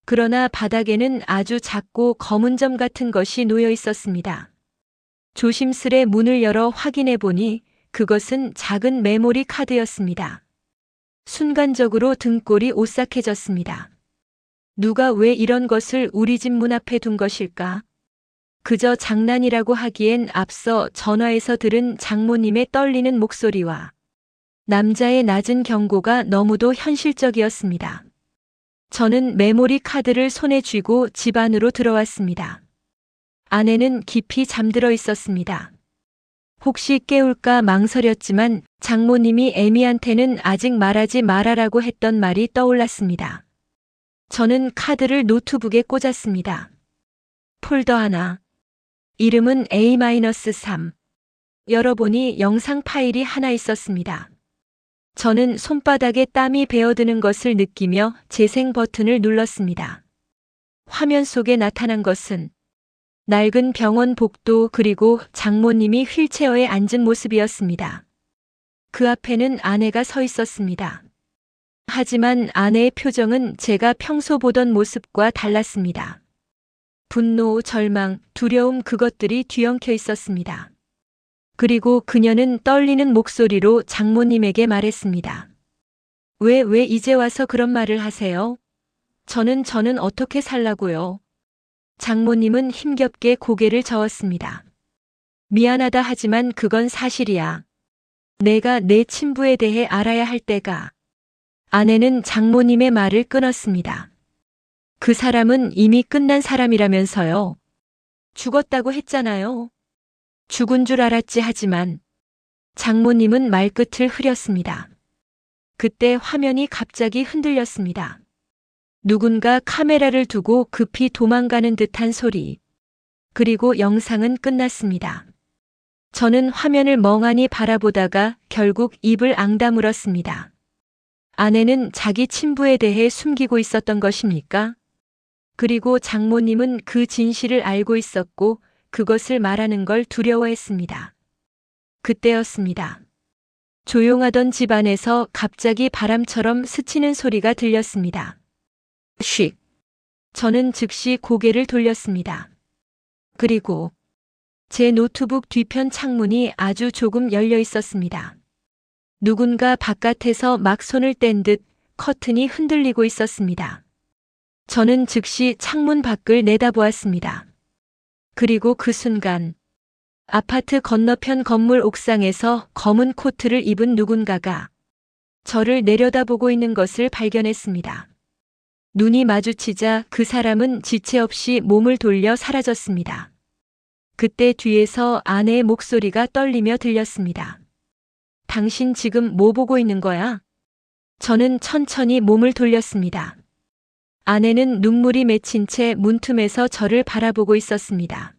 그러나 바닥에는 아주 작고 검은 점 같은 것이 놓여 있었습니다. 조심스레 문을 열어 확인해 보니 그것은 작은 메모리 카드였습니다. 순간적으로 등골이 오싹해졌습니다. 누가 왜 이런 것을 우리 집 문 앞에 둔 것일까? 그저 장난이라고 하기엔 앞서 전화에서 들은 장모님의 떨리는 목소리와 남자의 낮은 경고가 너무도 현실적이었습니다. 저는 메모리 카드를 손에 쥐고 집 안으로 들어왔습니다. 아내는 깊이 잠들어 있었습니다. 혹시 깨울까 망설였지만 장모님이 애미한테는 아직 말하지 말아라고 했던 말이 떠올랐습니다. 저는 카드를 노트북에 꽂았습니다. 폴더 하나. 이름은 A-3. 열어보니 영상 파일이 하나 있었습니다. 저는 손바닥에 땀이 베어드는 것을 느끼며 재생 버튼을 눌렀습니다. 화면 속에 나타난 것은 낡은 병원 복도 그리고 장모님이 휠체어에 앉은 모습이었습니다. 그 앞에는 아내가 서 있었습니다. 하지만 아내의 표정은 제가 평소 보던 모습과 달랐습니다. 분노, 절망, 두려움 그것들이 뒤엉켜 있었습니다. 그리고 그녀는 떨리는 목소리로 장모님에게 말했습니다. 왜 이제 와서 그런 말을 하세요? 저는 어떻게 살라고요? 장모님은 힘겹게 고개를 저었습니다. 미안하다 하지만 그건 사실이야. 내가 내 친부에 대해 알아야 할 때가. 아내는 장모님의 말을 끊었습니다. 그 사람은 이미 끝난 사람이라면서요. 죽었다고 했잖아요. 죽은 줄 알았지 하지만 장모님은 말끝을 흐렸습니다. 그때 화면이 갑자기 흔들렸습니다. 누군가 카메라를 두고 급히 도망가는 듯한 소리. 그리고 영상은 끝났습니다. 저는 화면을 멍하니 바라보다가 결국 입을 앙다물었습니다. 아내는 자기 친부에 대해 숨기고 있었던 것입니까? 그리고 장모님은 그 진실을 알고 있었고 그것을 말하는 걸 두려워했습니다. 그때였습니다. 조용하던 집안에서 갑자기 바람처럼 스치는 소리가 들렸습니다. 쉿. 저는 즉시 고개를 돌렸습니다. 그리고 제 노트북 뒤편 창문이 아주 조금 열려 있었습니다. 누군가 바깥에서 막 손을 뗀 듯 커튼이 흔들리고 있었습니다. 저는 즉시 창문 밖을 내다보았습니다. 그리고 그 순간 아파트 건너편 건물 옥상에서 검은 코트를 입은 누군가가 저를 내려다보고 있는 것을 발견했습니다. 눈이 마주치자 그 사람은 지체 없이 몸을 돌려 사라졌습니다. 그때 뒤에서 아내의 목소리가 떨리며 들렸습니다. 당신 지금 뭐 보고 있는 거야? 저는 천천히 몸을 돌렸습니다. 아내는 눈물이 맺힌 채 문틈에서 저를 바라보고 있었습니다.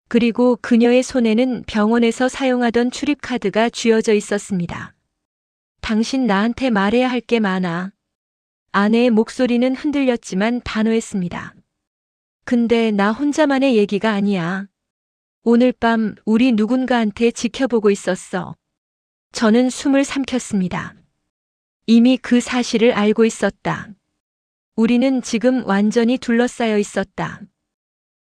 그리고 그녀의 손에는 병원에서 사용하던 출입카드가 쥐어져 있었습니다. 당신 나한테 말해야 할 게 많아. 아내의 목소리는 흔들렸지만 단호했습니다. 근데 나 혼자만의 얘기가 아니야. 오늘 밤 우리 누군가한테 지켜보고 있었어. 저는 숨을 삼켰습니다. 이미 그 사실을 알고 있었다. 우리는 지금 완전히 둘러싸여 있었다.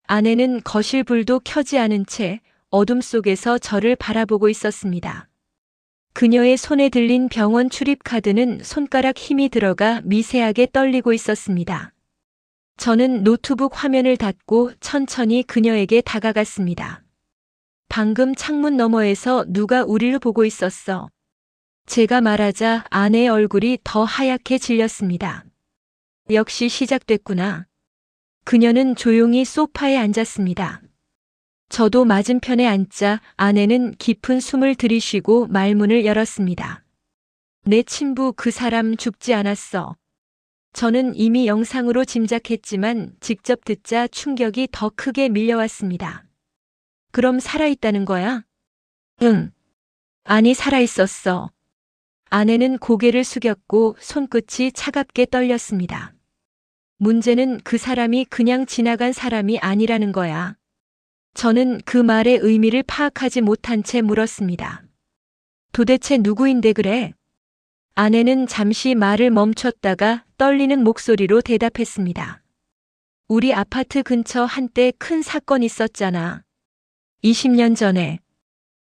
아내는 거실 불도 켜지 않은 채 어둠 속에서 저를 바라보고 있었습니다. 그녀의 손에 들린 병원 출입카드는 손가락 힘이 들어가 미세하게 떨리고 있었습니다. 저는 노트북 화면을 닫고 천천히 그녀에게 다가갔습니다. 방금 창문 너머에서 누가 우리를 보고 있었어. 제가 말하자 아내의 얼굴이 더 하얗게 질렸습니다. 역시 시작됐구나. 그녀는 조용히 소파에 앉았습니다. 저도 맞은편에 앉자 아내는 깊은 숨을 들이쉬고 말문을 열었습니다. 내 친부 그 사람 죽지 않았어. 저는 이미 영상으로 짐작했지만 직접 듣자 충격이 더 크게 밀려왔습니다. 그럼 살아있다는 거야? 응. 아니 살아있었어. 아내는 고개를 숙였고 손끝이 차갑게 떨렸습니다. 문제는 그 사람이 그냥 지나간 사람이 아니라는 거야. 저는 그 말의 의미를 파악하지 못한 채 물었습니다. 도대체 누구인데 그래? 아내는 잠시 말을 멈췄다가 떨리는 목소리로 대답했습니다. 우리 아파트 근처 한때 큰 사건 있었잖아. 20년 전에.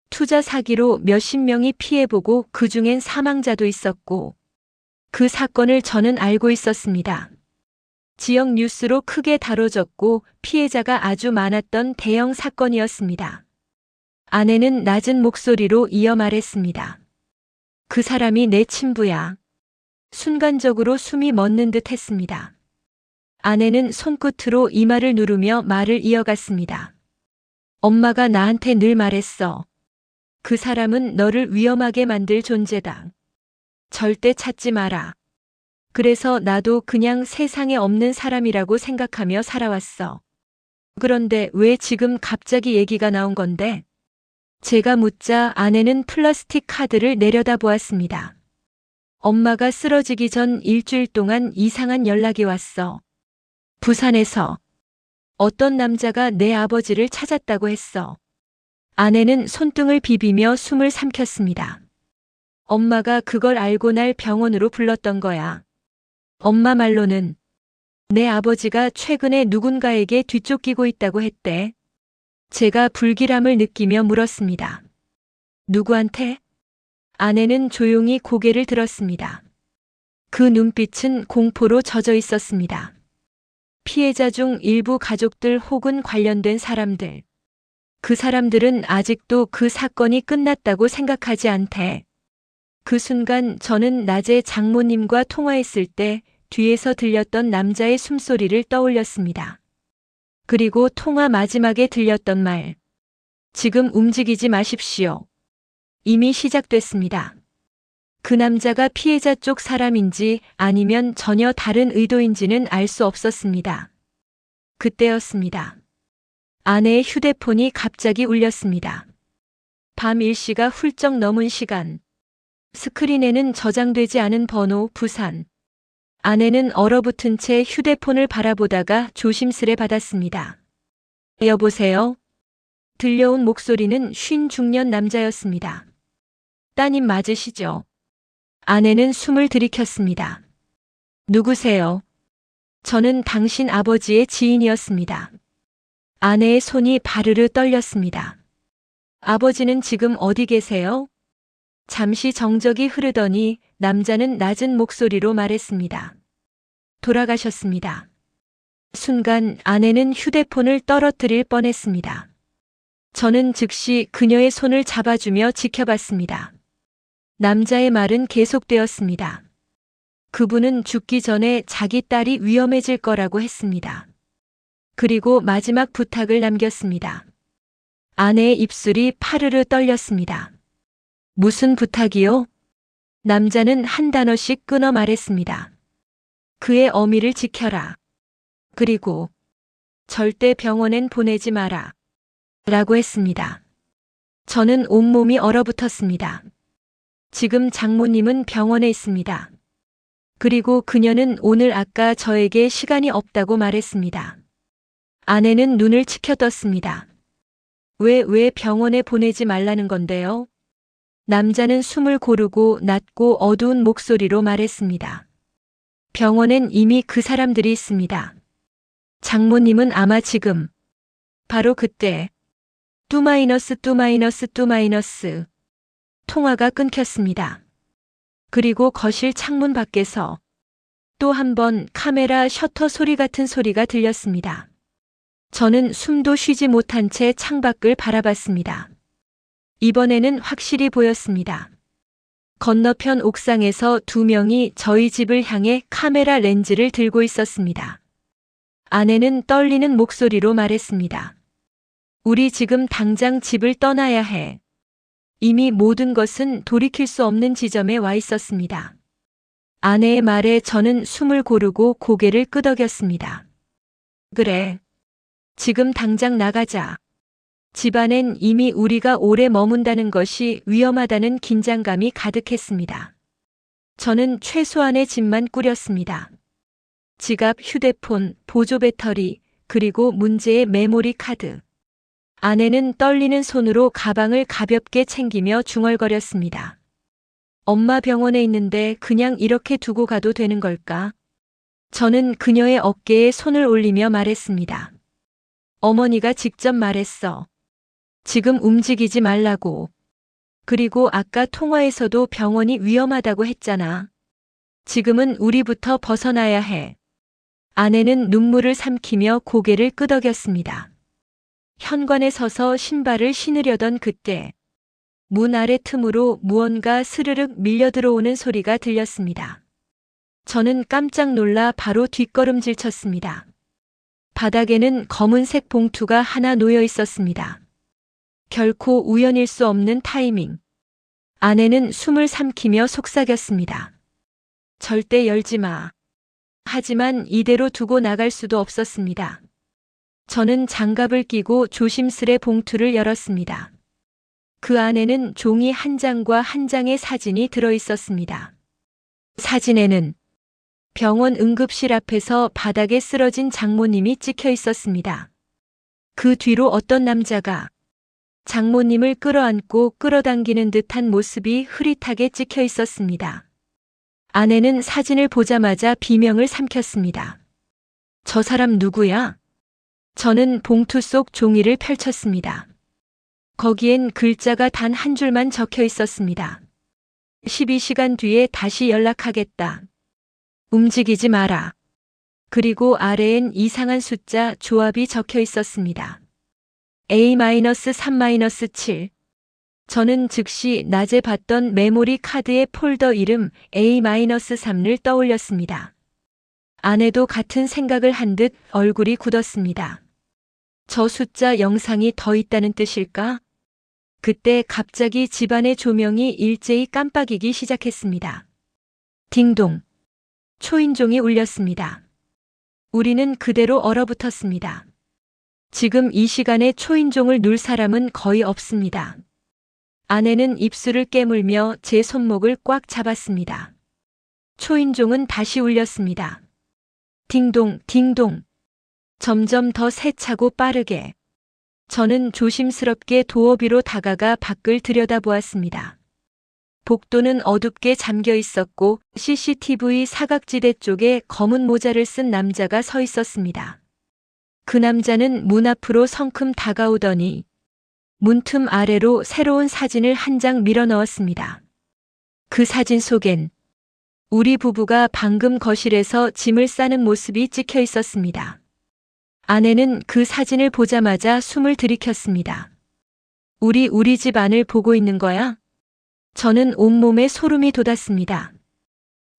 투자 사기로 몇십 명이 피해보고 그중엔 사망자도 있었고. 그 사건을 저는 알고 있었습니다. 지역 뉴스로 크게 다뤄졌고 피해자가 아주 많았던 대형 사건이었습니다. 아내는 낮은 목소리로 이어 말했습니다. 그 사람이 내 친부야. 순간적으로 숨이 멎는 듯 했습니다. 아내는 손끝으로 이마를 누르며 말을 이어갔습니다. 엄마가 나한테 늘 말했어. 그 사람은 너를 위험하게 만들 존재다. 절대 찾지 마라. 그래서 나도 그냥 세상에 없는 사람이라고 생각하며 살아왔어. 그런데 왜 지금 갑자기 얘기가 나온 건데? 제가 묻자 아내는 플라스틱 카드를 내려다보았습니다. 엄마가 쓰러지기 전 일주일 동안 이상한 연락이 왔어. 부산에서 어떤 남자가 내 아버지를 찾았다고 했어. 아내는 손등을 비비며 숨을 삼켰습니다. 엄마가 그걸 알고 날 병원으로 불렀던 거야. 엄마 말로는 내 아버지가 최근에 누군가에게 뒤쫓기고 있다고 했대. 제가 불길함을 느끼며 물었습니다. 누구한테? 아내는 조용히 고개를 들었습니다. 그 눈빛은 공포로 젖어 있었습니다. 피해자 중 일부 가족들 혹은 관련된 사람들. 그 사람들은 아직도 그 사건이 끝났다고 생각하지 않대. 그 순간 저는 낮에 장모님과 통화했을 때 뒤에서 들렸던 남자의 숨소리를 떠올렸습니다. 그리고 통화 마지막에 들렸던 말. 지금 움직이지 마십시오. 이미 시작됐습니다. 그 남자가 피해자 쪽 사람인지 아니면 전혀 다른 의도인지는 알 수 없었습니다. 그때였습니다. 아내의 휴대폰이 갑자기 울렸습니다. 밤 1시가 훌쩍 넘은 시간. 스크린에는 저장되지 않은 번호 부산. 아내는 얼어붙은 채 휴대폰을 바라보다가 조심스레 받았습니다. 여보세요? 들려온 목소리는 쉰 중년 남자였습니다. 따님 맞으시죠? 아내는 숨을 들이켰습니다. 누구세요? 저는 당신 아버지의 지인이었습니다. 아내의 손이 바르르 떨렸습니다. 아버지는 지금 어디 계세요? 잠시 정적이 흐르더니 남자는 낮은 목소리로 말했습니다. 돌아가셨습니다. 순간 아내는 휴대폰을 떨어뜨릴 뻔했습니다. 저는 즉시 그녀의 손을 잡아주며 지켜봤습니다. 남자의 말은 계속되었습니다. 그분은 죽기 전에 자기 딸이 위험해질 거라고 했습니다. 그리고 마지막 부탁을 남겼습니다. 아내의 입술이 파르르 떨렸습니다. 무슨 부탁이요? 남자는 한 단어씩 끊어 말했습니다. 그의 어미를 지켜라. 그리고 절대 병원엔 보내지 마라. 라고 했습니다. 저는 온몸이 얼어붙었습니다. 지금 장모님은 병원에 있습니다. 그리고 그녀는 오늘 아까 저에게 시간이 없다고 말했습니다. 아내는 눈을 치켜떴습니다. 왜 병원에 보내지 말라는 건데요? 남자는 숨을 고르고 낮고 어두운 목소리로 말했습니다. 병원엔 이미 그 사람들이 있습니다. 장모님은 아마 지금 바로 그때 뚜마이너스 통화가 끊겼습니다. 그리고 거실 창문 밖에서 또 한 번 카메라 셔터 소리 같은 소리가 들렸습니다. 저는 숨도 쉬지 못한 채 창밖을 바라봤습니다. 이번에는 확실히 보였습니다. 건너편 옥상에서 두 명이 저희 집을 향해 카메라 렌즈를 들고 있었습니다. 아내는 떨리는 목소리로 말했습니다. 우리 지금 당장 집을 떠나야 해. 이미 모든 것은 돌이킬 수 없는 지점에 와 있었습니다. 아내의 말에 저는 숨을 고르고 고개를 끄덕였습니다. 그래. 지금 당장 나가자. 집안엔 이미 우리가 오래 머문다는 것이 위험하다는 긴장감이 가득했습니다. 저는 최소한의 짐만 꾸렸습니다. 지갑, 휴대폰, 보조 배터리, 그리고 문제의 메모리 카드. 아내는 떨리는 손으로 가방을 가볍게 챙기며 중얼거렸습니다. 엄마 병원에 있는데 그냥 이렇게 두고 가도 되는 걸까? 저는 그녀의 어깨에 손을 올리며 말했습니다. 어머니가 직접 말했어. 지금 움직이지 말라고. 그리고 아까 통화에서도 병원이 위험하다고 했잖아. 지금은 우리부터 벗어나야 해. 아내는 눈물을 삼키며 고개를 끄덕였습니다. 현관에 서서 신발을 신으려던 그때 문 아래 틈으로 무언가 스르륵 밀려 들어오는 소리가 들렸습니다. 저는 깜짝 놀라 바로 뒷걸음질 쳤습니다. 바닥에는 검은색 봉투가 하나 놓여 있었습니다. 결코 우연일 수 없는 타이밍. 아내는 숨을 삼키며 속삭였습니다. 절대 열지 마. 하지만 이대로 두고 나갈 수도 없었습니다. 저는 장갑을 끼고 조심스레 봉투를 열었습니다. 그 안에는 종이 한 장과 한 장의 사진이 들어 있었습니다. 사진에는 병원 응급실 앞에서 바닥에 쓰러진 장모님이 찍혀 있었습니다. 그 뒤로 어떤 남자가 장모님을 끌어안고 끌어당기는 듯한 모습이 흐릿하게 찍혀 있었습니다. 아내는 사진을 보자마자 비명을 삼켰습니다. 저 사람 누구야? 저는 봉투 속 종이를 펼쳤습니다. 거기엔 글자가 단 한 줄만 적혀 있었습니다. 12시간 뒤에 다시 연락하겠다. 움직이지 마라. 그리고 아래엔 이상한 숫자 조합이 적혀 있었습니다. A-3-7. 저는 즉시 낮에 봤던 메모리 카드의 폴더 이름 A-3를 떠올렸습니다. 아내도 같은 생각을 한 듯 얼굴이 굳었습니다. 저 숫자 영상이 더 있다는 뜻일까? 그때 갑자기 집안의 조명이 일제히 깜빡이기 시작했습니다. 딩동. 초인종이 울렸습니다. 우리는 그대로 얼어붙었습니다. 지금 이 시간에 초인종을 눌 사람은 거의 없습니다. 아내는 입술을 깨물며 제 손목을 꽉 잡았습니다. 초인종은 다시 울렸습니다. 딩동, 딩동. 점점 더 세차고 빠르게. 저는 조심스럽게 도어 위로 다가가 밖을 들여다보았습니다. 복도는 어둡게 잠겨 있었고 CCTV 사각지대 쪽에 검은 모자를 쓴 남자가 서 있었습니다. 그 남자는 문 앞으로 성큼 다가오더니 문틈 아래로 새로운 사진을 한 장 밀어 넣었습니다. 그 사진 속엔 우리 부부가 방금 거실에서 짐을 싸는 모습이 찍혀 있었습니다. 아내는 그 사진을 보자마자 숨을 들이켰습니다. 우리 집 안을 보고 있는 거야? 저는 온몸에 소름이 돋았습니다.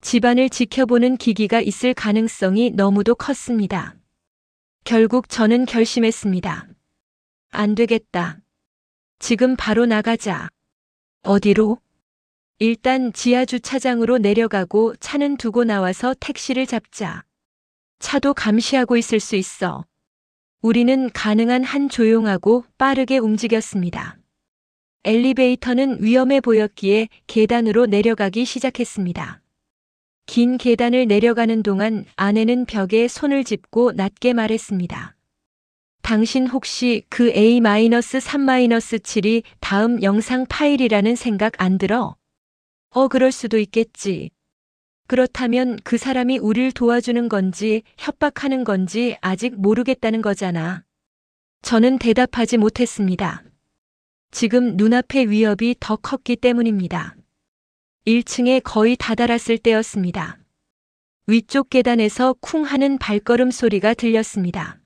집안을 지켜보는 기기가 있을 가능성이 너무도 컸습니다. 결국 저는 결심했습니다. 안 되겠다. 지금 바로 나가자. 어디로? 일단 지하 주차장으로 내려가고 차는 두고 나와서 택시를 잡자. 차도 감시하고 있을 수 있어. 우리는 가능한 한 조용하고 빠르게 움직였습니다. 엘리베이터는 위험해 보였기에 계단으로 내려가기 시작했습니다. 긴 계단을 내려가는 동안 아내는 벽에 손을 짚고 낮게 말했습니다. 당신 혹시 그 A-3-7이 다음 영상 파일이라는 생각 안 들어? 그럴 수도 있겠지. 그렇다면 그 사람이 우릴 도와주는 건지 협박하는 건지 아직 모르겠다는 거잖아. 저는 대답하지 못했습니다. 지금 눈앞의 위협이 더 컸기 때문입니다. 1층에 거의 다다랐을 때였습니다. 위쪽 계단에서 쿵 하는 발걸음 소리가 들렸습니다.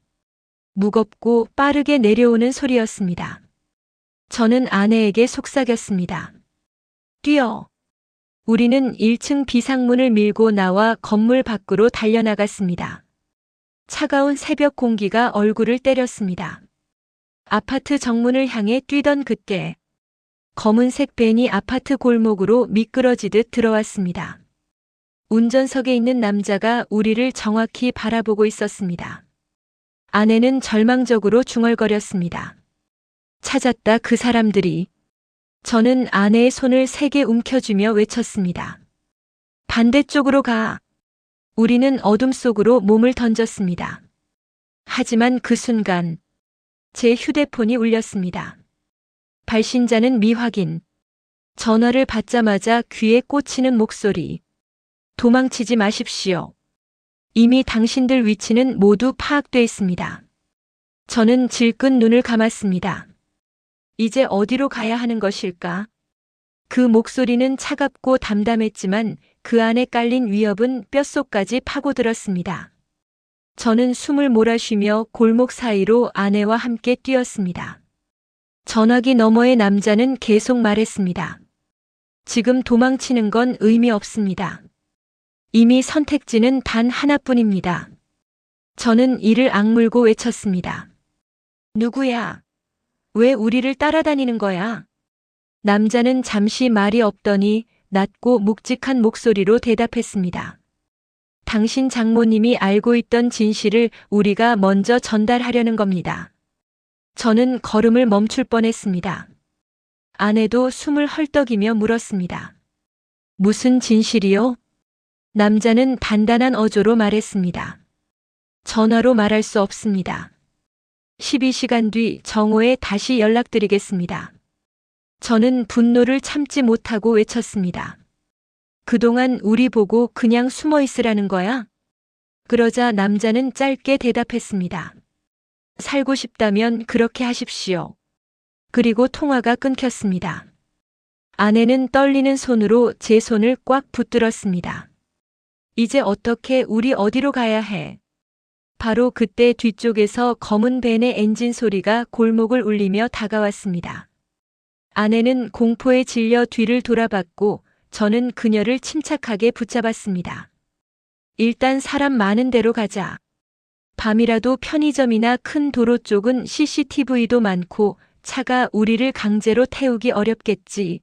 무겁고 빠르게 내려오는 소리였습니다. 저는 아내에게 속삭였습니다. 뛰어! 우리는 1층 비상문을 밀고 나와 건물 밖으로 달려나갔습니다. 차가운 새벽 공기가 얼굴을 때렸습니다. 아파트 정문을 향해 뛰던 그때 검은색 밴이 아파트 골목으로 미끄러지듯 들어왔습니다. 운전석에 있는 남자가 우리를 정확히 바라보고 있었습니다. 아내는 절망적으로 중얼거렸습니다. 찾았다 그 사람들이. 저는 아내의 손을 세게 움켜쥐며 외쳤습니다. 반대쪽으로 가. 우리는 어둠 속으로 몸을 던졌습니다. 하지만 그 순간 제 휴대폰이 울렸습니다. 발신자는 미확인. 전화를 받자마자 귀에 꽂히는 목소리. 도망치지 마십시오. 이미 당신들 위치는 모두 파악돼 있습니다. 저는 질끈 눈을 감았습니다. 이제 어디로 가야 하는 것일까? 그 목소리는 차갑고 담담했지만 그 안에 깔린 위협은 뼛속까지 파고들었습니다. 저는 숨을 몰아쉬며 골목 사이로 아내와 함께 뛰었습니다. 전화기 너머의 남자는 계속 말했습니다. 지금 도망치는 건 의미 없습니다. 이미 선택지는 단 하나뿐입니다. 저는 이를 악물고 외쳤습니다. 누구야? 왜 우리를 따라다니는 거야? 남자는 잠시 말이 없더니 낮고 묵직한 목소리로 대답했습니다. 당신 장모님이 알고 있던 진실을 우리가 먼저 전달하려는 겁니다. 저는 걸음을 멈출 뻔했습니다. 아내도 숨을 헐떡이며 물었습니다. 무슨 진실이요? 남자는 단단한 어조로 말했습니다. 전화로 말할 수 없습니다. 12시간 뒤 정오에 다시 연락드리겠습니다. 저는 분노를 참지 못하고 외쳤습니다. 그동안 우리 보고 그냥 숨어 있으라는 거야? 그러자 남자는 짧게 대답했습니다. 살고 싶다면 그렇게 하십시오. 그리고 통화가 끊겼습니다. 아내는 떨리는 손으로 제 손을 꽉 붙들었습니다. 이제 어떻게 우리 어디로 가야 해? 바로 그때 뒤쪽에서 검은 벤의 엔진 소리가 골목을 울리며 다가왔습니다. 아내는 공포에 질려 뒤를 돌아봤고 저는 그녀를 침착하게 붙잡았습니다. 일단 사람 많은 데로 가자. 밤이라도 편의점이나 큰 도로 쪽은 CCTV도 많고 차가 우리를 강제로 태우기 어렵겠지.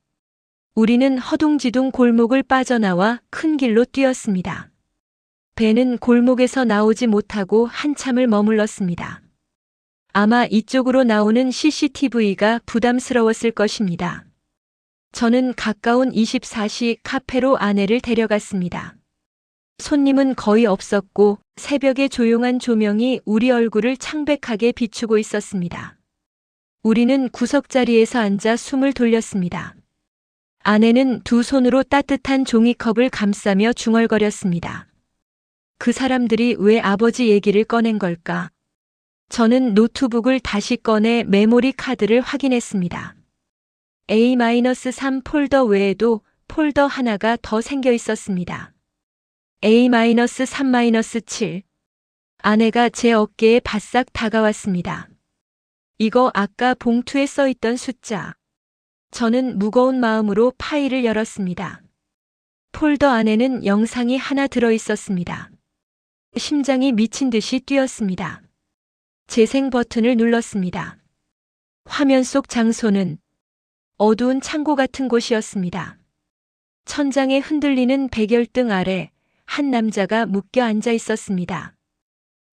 우리는 허둥지둥 골목을 빠져나와 큰 길로 뛰었습니다. 배는 골목에서 나오지 못하고 한참을 머물렀습니다. 아마 이쪽으로 나오는 CCTV가 부담스러웠을 것입니다. 저는 가까운 24시 카페로 아내를 데려갔습니다. 손님은 거의 없었고 새벽의 조용한 조명이 우리 얼굴을 창백하게 비추고 있었습니다. 우리는 구석자리에서 앉아 숨을 돌렸습니다. 아내는 두 손으로 따뜻한 종이컵을 감싸며 중얼거렸습니다. 그 사람들이 왜 아버지 얘기를 꺼낸 걸까? 저는 노트북을 다시 꺼내 메모리 카드를 확인했습니다. A-3 폴더 외에도 폴더 하나가 더 생겨 있었습니다. A-3-7. 아내가 제 어깨에 바싹 다가왔습니다. 이거 아까 봉투에 써 있던 숫자. 저는 무거운 마음으로 파일을 열었습니다. 폴더 안에는 영상이 하나 들어 있었습니다. 심장이 미친 듯이 뛰었습니다. 재생 버튼을 눌렀습니다. 화면 속 장소는 어두운 창고 같은 곳이었습니다. 천장에 흔들리는 백열등 아래 한 남자가 묶여 앉아 있었습니다.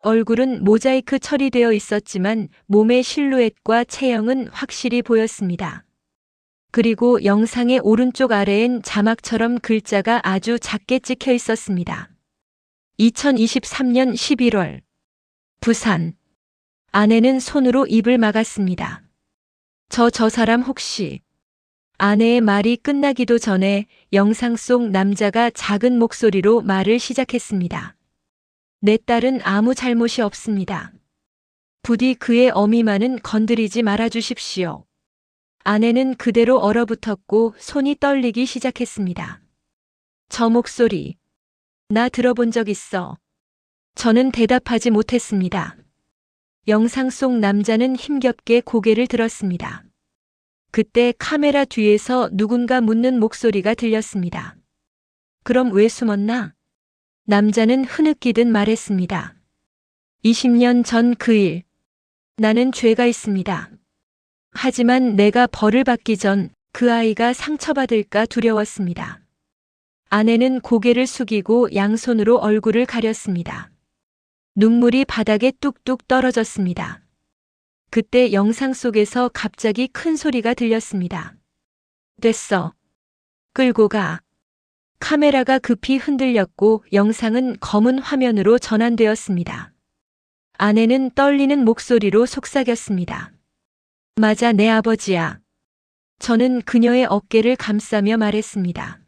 얼굴은 모자이크 처리되어 있었지만 몸의 실루엣과 체형은 확실히 보였습니다. 그리고 영상의 오른쪽 아래엔 자막처럼 글자가 아주 작게 찍혀 있었습니다. 2023년 11월 부산. 아내는 손으로 입을 막았습니다. 저 사람 혹시... 아내의 말이 끝나기도 전에 영상 속 남자가 작은 목소리로 말을 시작했습니다. 내 딸은 아무 잘못이 없습니다. 부디 그의 어미만은 건드리지 말아주십시오. 아내는 그대로 얼어붙었고 손이 떨리기 시작했습니다. 저 목소리, 나 들어본 적 있어. 저는 대답하지 못했습니다. 영상 속 남자는 힘겹게 고개를 들었습니다. 그때 카메라 뒤에서 누군가 묻는 목소리가 들렸습니다. 그럼 왜 숨었나? 남자는 흐느끼듯 말했습니다. 20년 전 그 일, 나는 죄가 있습니다. 하지만 내가 벌을 받기 전 그 아이가 상처받을까 두려웠습니다. 아내는 고개를 숙이고 양손으로 얼굴을 가렸습니다. 눈물이 바닥에 뚝뚝 떨어졌습니다. 그때 영상 속에서 갑자기 큰 소리가 들렸습니다. 됐어. 끌고 가. 카메라가 급히 흔들렸고 영상은 검은 화면으로 전환되었습니다. 아내는 떨리는 목소리로 속삭였습니다. 맞아, 내 아버지야. 저는 그녀의 어깨를 감싸며 말했습니다.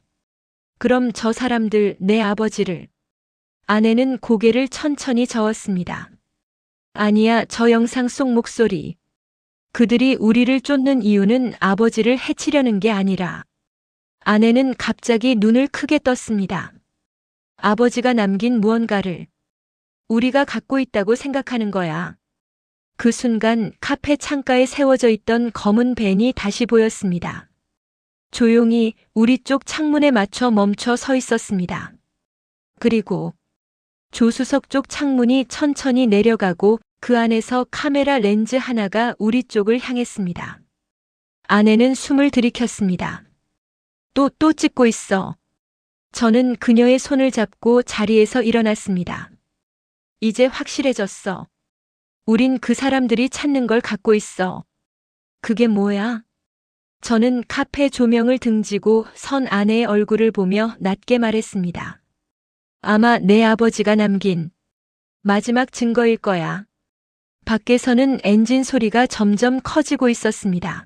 그럼 저 사람들 내 아버지를... 아내는 고개를 천천히 저었습니다. 아니야, 저 영상 속 목소리. 그들이 우리를 쫓는 이유는 아버지를 해치려는 게 아니라... 아내는 갑자기 눈을 크게 떴습니다. 아버지가 남긴 무언가를 우리가 갖고 있다고 생각하는 거야. 그 순간 카페 창가에 세워져 있던 검은 밴이 다시 보였습니다. 조용히 우리 쪽 창문에 맞춰 멈춰 서 있었습니다. 그리고 조수석 쪽 창문이 천천히 내려가고 그 안에서 카메라 렌즈 하나가 우리 쪽을 향했습니다. 아내는 숨을 들이켰습니다. 또 찍고 있어. 저는 그녀의 손을 잡고 자리에서 일어났습니다. 이제 확실해졌어. 우린 그 사람들이 찾는 걸 갖고 있어. 그게 뭐야? 저는 카페 조명을 등지고 선 아내의 얼굴을 보며 낮게 말했습니다. 아마 내 아버지가 남긴 마지막 증거일 거야. 밖에서는 엔진 소리가 점점 커지고 있었습니다.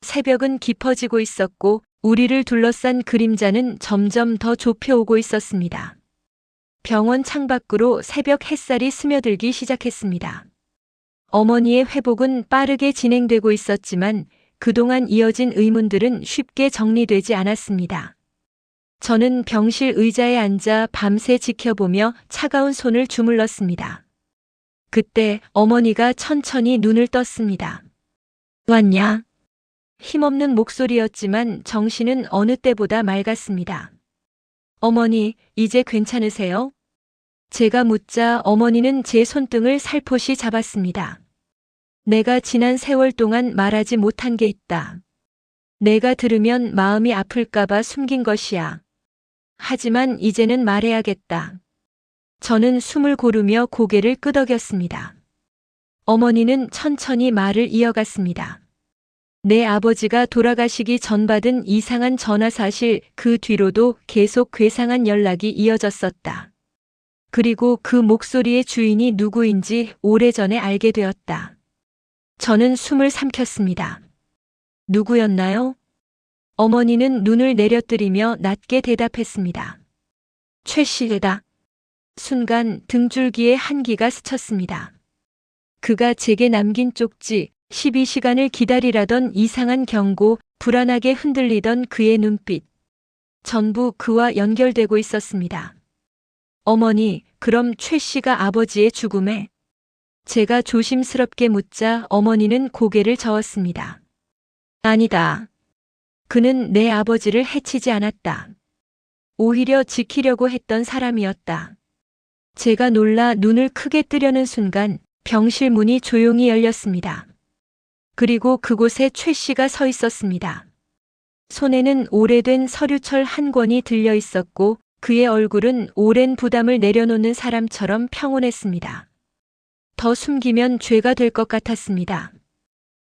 새벽은 깊어지고 있었고 우리를 둘러싼 그림자는 점점 더 좁혀오고 있었습니다. 병원 창밖으로 새벽 햇살이 스며들기 시작했습니다. 어머니의 회복은 빠르게 진행되고 있었지만 그동안 이어진 의문들은 쉽게 정리되지 않았습니다. 저는 병실 의자에 앉아 밤새 지켜보며 차가운 손을 주물렀습니다. 그때 어머니가 천천히 눈을 떴습니다. 왔냐? 힘없는 목소리였지만 정신은 어느 때보다 맑았습니다. 어머니, 이제 괜찮으세요? 제가 묻자 어머니는 제 손등을 살포시 잡았습니다. 내가 지난 세월 동안 말하지 못한 게 있다. 내가 들으면 마음이 아플까봐 숨긴 것이야. 하지만 이제는 말해야겠다. 저는 숨을 고르며 고개를 끄덕였습니다. 어머니는 천천히 말을 이어갔습니다. 내 아버지가 돌아가시기 전 받은 이상한 전화 사실 그 뒤로도 계속 괴상한 연락이 이어졌었다. 그리고 그 목소리의 주인이 누구인지 오래전에 알게 되었다. 저는 숨을 삼켰습니다. 누구였나요? 어머니는 눈을 내려뜨리며 낮게 대답했습니다. 최 씨다. 순간 등줄기에 한기가 스쳤습니다. 그가 제게 남긴 쪽지, 12시간을 기다리라던 이상한 경고, 불안하게 흔들리던 그의 눈빛. 전부 그와 연결되고 있었습니다. 어머니, 그럼 최 씨가 아버지의 죽음에? 제가 조심스럽게 묻자 어머니는 고개를 저었습니다. 아니다. 그는 내 아버지를 해치지 않았다. 오히려 지키려고 했던 사람이었다. 제가 놀라 눈을 크게 뜨려는 순간 병실 문이 조용히 열렸습니다. 그리고 그곳에 최 씨가 서 있었습니다. 손에는 오래된 서류철 한 권이 들려 있었고 그의 얼굴은 오랜 부담을 내려놓는 사람처럼 평온했습니다. 더 숨기면 죄가 될 것 같았습니다.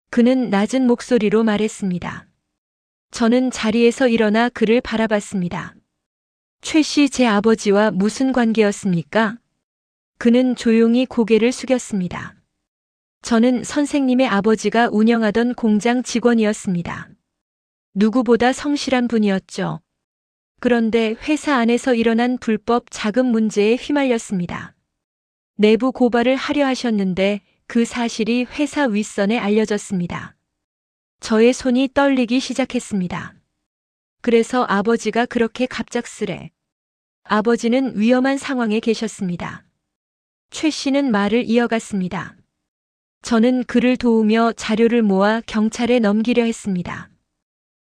그는 낮은 목소리로 말했습니다. 저는 자리에서 일어나 그를 바라봤습니다. 최 씨 제 아버지와 무슨 관계였습니까? 그는 조용히 고개를 숙였습니다. 저는 선생님의 아버지가 운영하던 공장 직원이었습니다. 누구보다 성실한 분이었죠. 그런데 회사 안에서 일어난 불법 자금 문제에 휘말렸습니다. 내부 고발을 하려 하셨는데 그 사실이 회사 윗선에 알려졌습니다. 저의 손이 떨리기 시작했습니다. 그래서 아버지가 그렇게 갑작스레. 아버지는 위험한 상황에 계셨습니다. 최 씨는 말을 이어갔습니다. 저는 그를 도우며 자료를 모아 경찰에 넘기려 했습니다.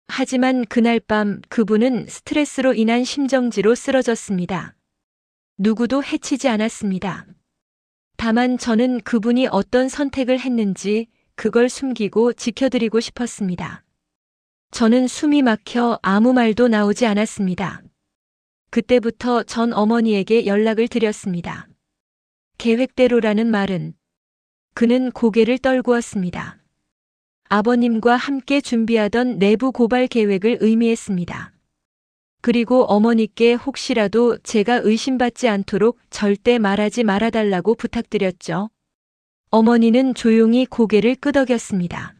하지만 그날 밤 그분은 스트레스로 인한 심정지로 쓰러졌습니다. 누구도 해치지 않았습니다. 다만 저는 그분이 어떤 선택을 했는지 그걸 숨기고 지켜드리고 싶었습니다. 저는 숨이 막혀 아무 말도 나오지 않았습니다. 그때부터 전 어머니에게 연락을 드렸습니다. 계획대로라는 말은. 그는 고개를 떨구었습니다. 아버님과 함께 준비하던 내부 고발 계획을 의미했습니다. 그리고 어머니께 혹시라도 제가 의심받지 않도록 절대 말하지 말아달라고 부탁드렸죠. 어머니는 조용히 고개를 끄덕였습니다.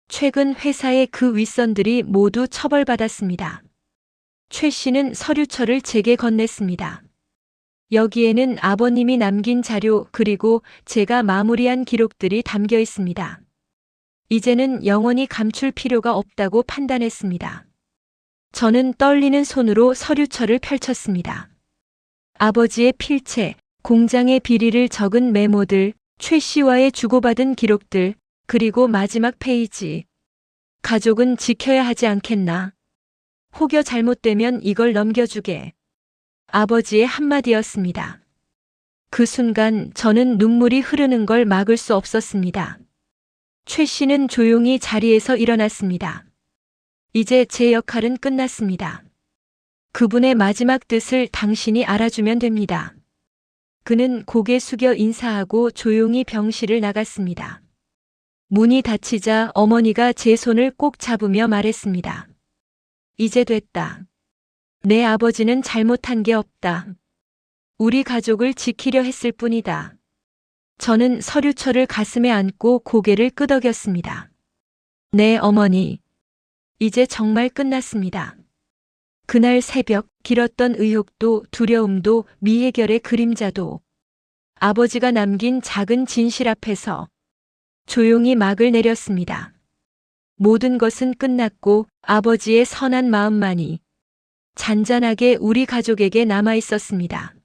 최근 회사의 그 윗선들이 모두 처벌받았습니다. 최 씨는 서류철을 제게 건넸습니다. 여기에는 아버님이 남긴 자료 그리고 제가 마무리한 기록들이 담겨 있습니다. 이제는 영원히 감출 필요가 없다고 판단했습니다. 저는 떨리는 손으로 서류철을 펼쳤습니다. 아버지의 필체, 공장의 비리를 적은 메모들, 최 씨와의 주고받은 기록들, 그리고 마지막 페이지. 가족은 지켜야 하지 않겠나? 혹여 잘못되면 이걸 넘겨주게. 아버지의 한마디였습니다. 그 순간 저는 눈물이 흐르는 걸 막을 수 없었습니다. 최 씨는 조용히 자리에서 일어났습니다. 이제 제 역할은 끝났습니다. 그분의 마지막 뜻을 당신이 알아주면 됩니다. 그는 고개 숙여 인사하고 조용히 병실을 나갔습니다. 문이 닫히자 어머니가 제 손을 꼭 잡으며 말했습니다. 이제 됐다. 내 아버지는 잘못한 게 없다. 우리 가족을 지키려 했을 뿐이다. 저는 서류철을 가슴에 안고 고개를 끄덕였습니다. 네, 어머니. 이제 정말 끝났습니다. 그날 새벽 길었던 의혹도 두려움도 미해결의 그림자도 아버지가 남긴 작은 진실 앞에서 조용히 막을 내렸습니다. 모든 것은 끝났고 아버지의 선한 마음만이 잔잔하게 우리 가족에게 남아 있었습니다.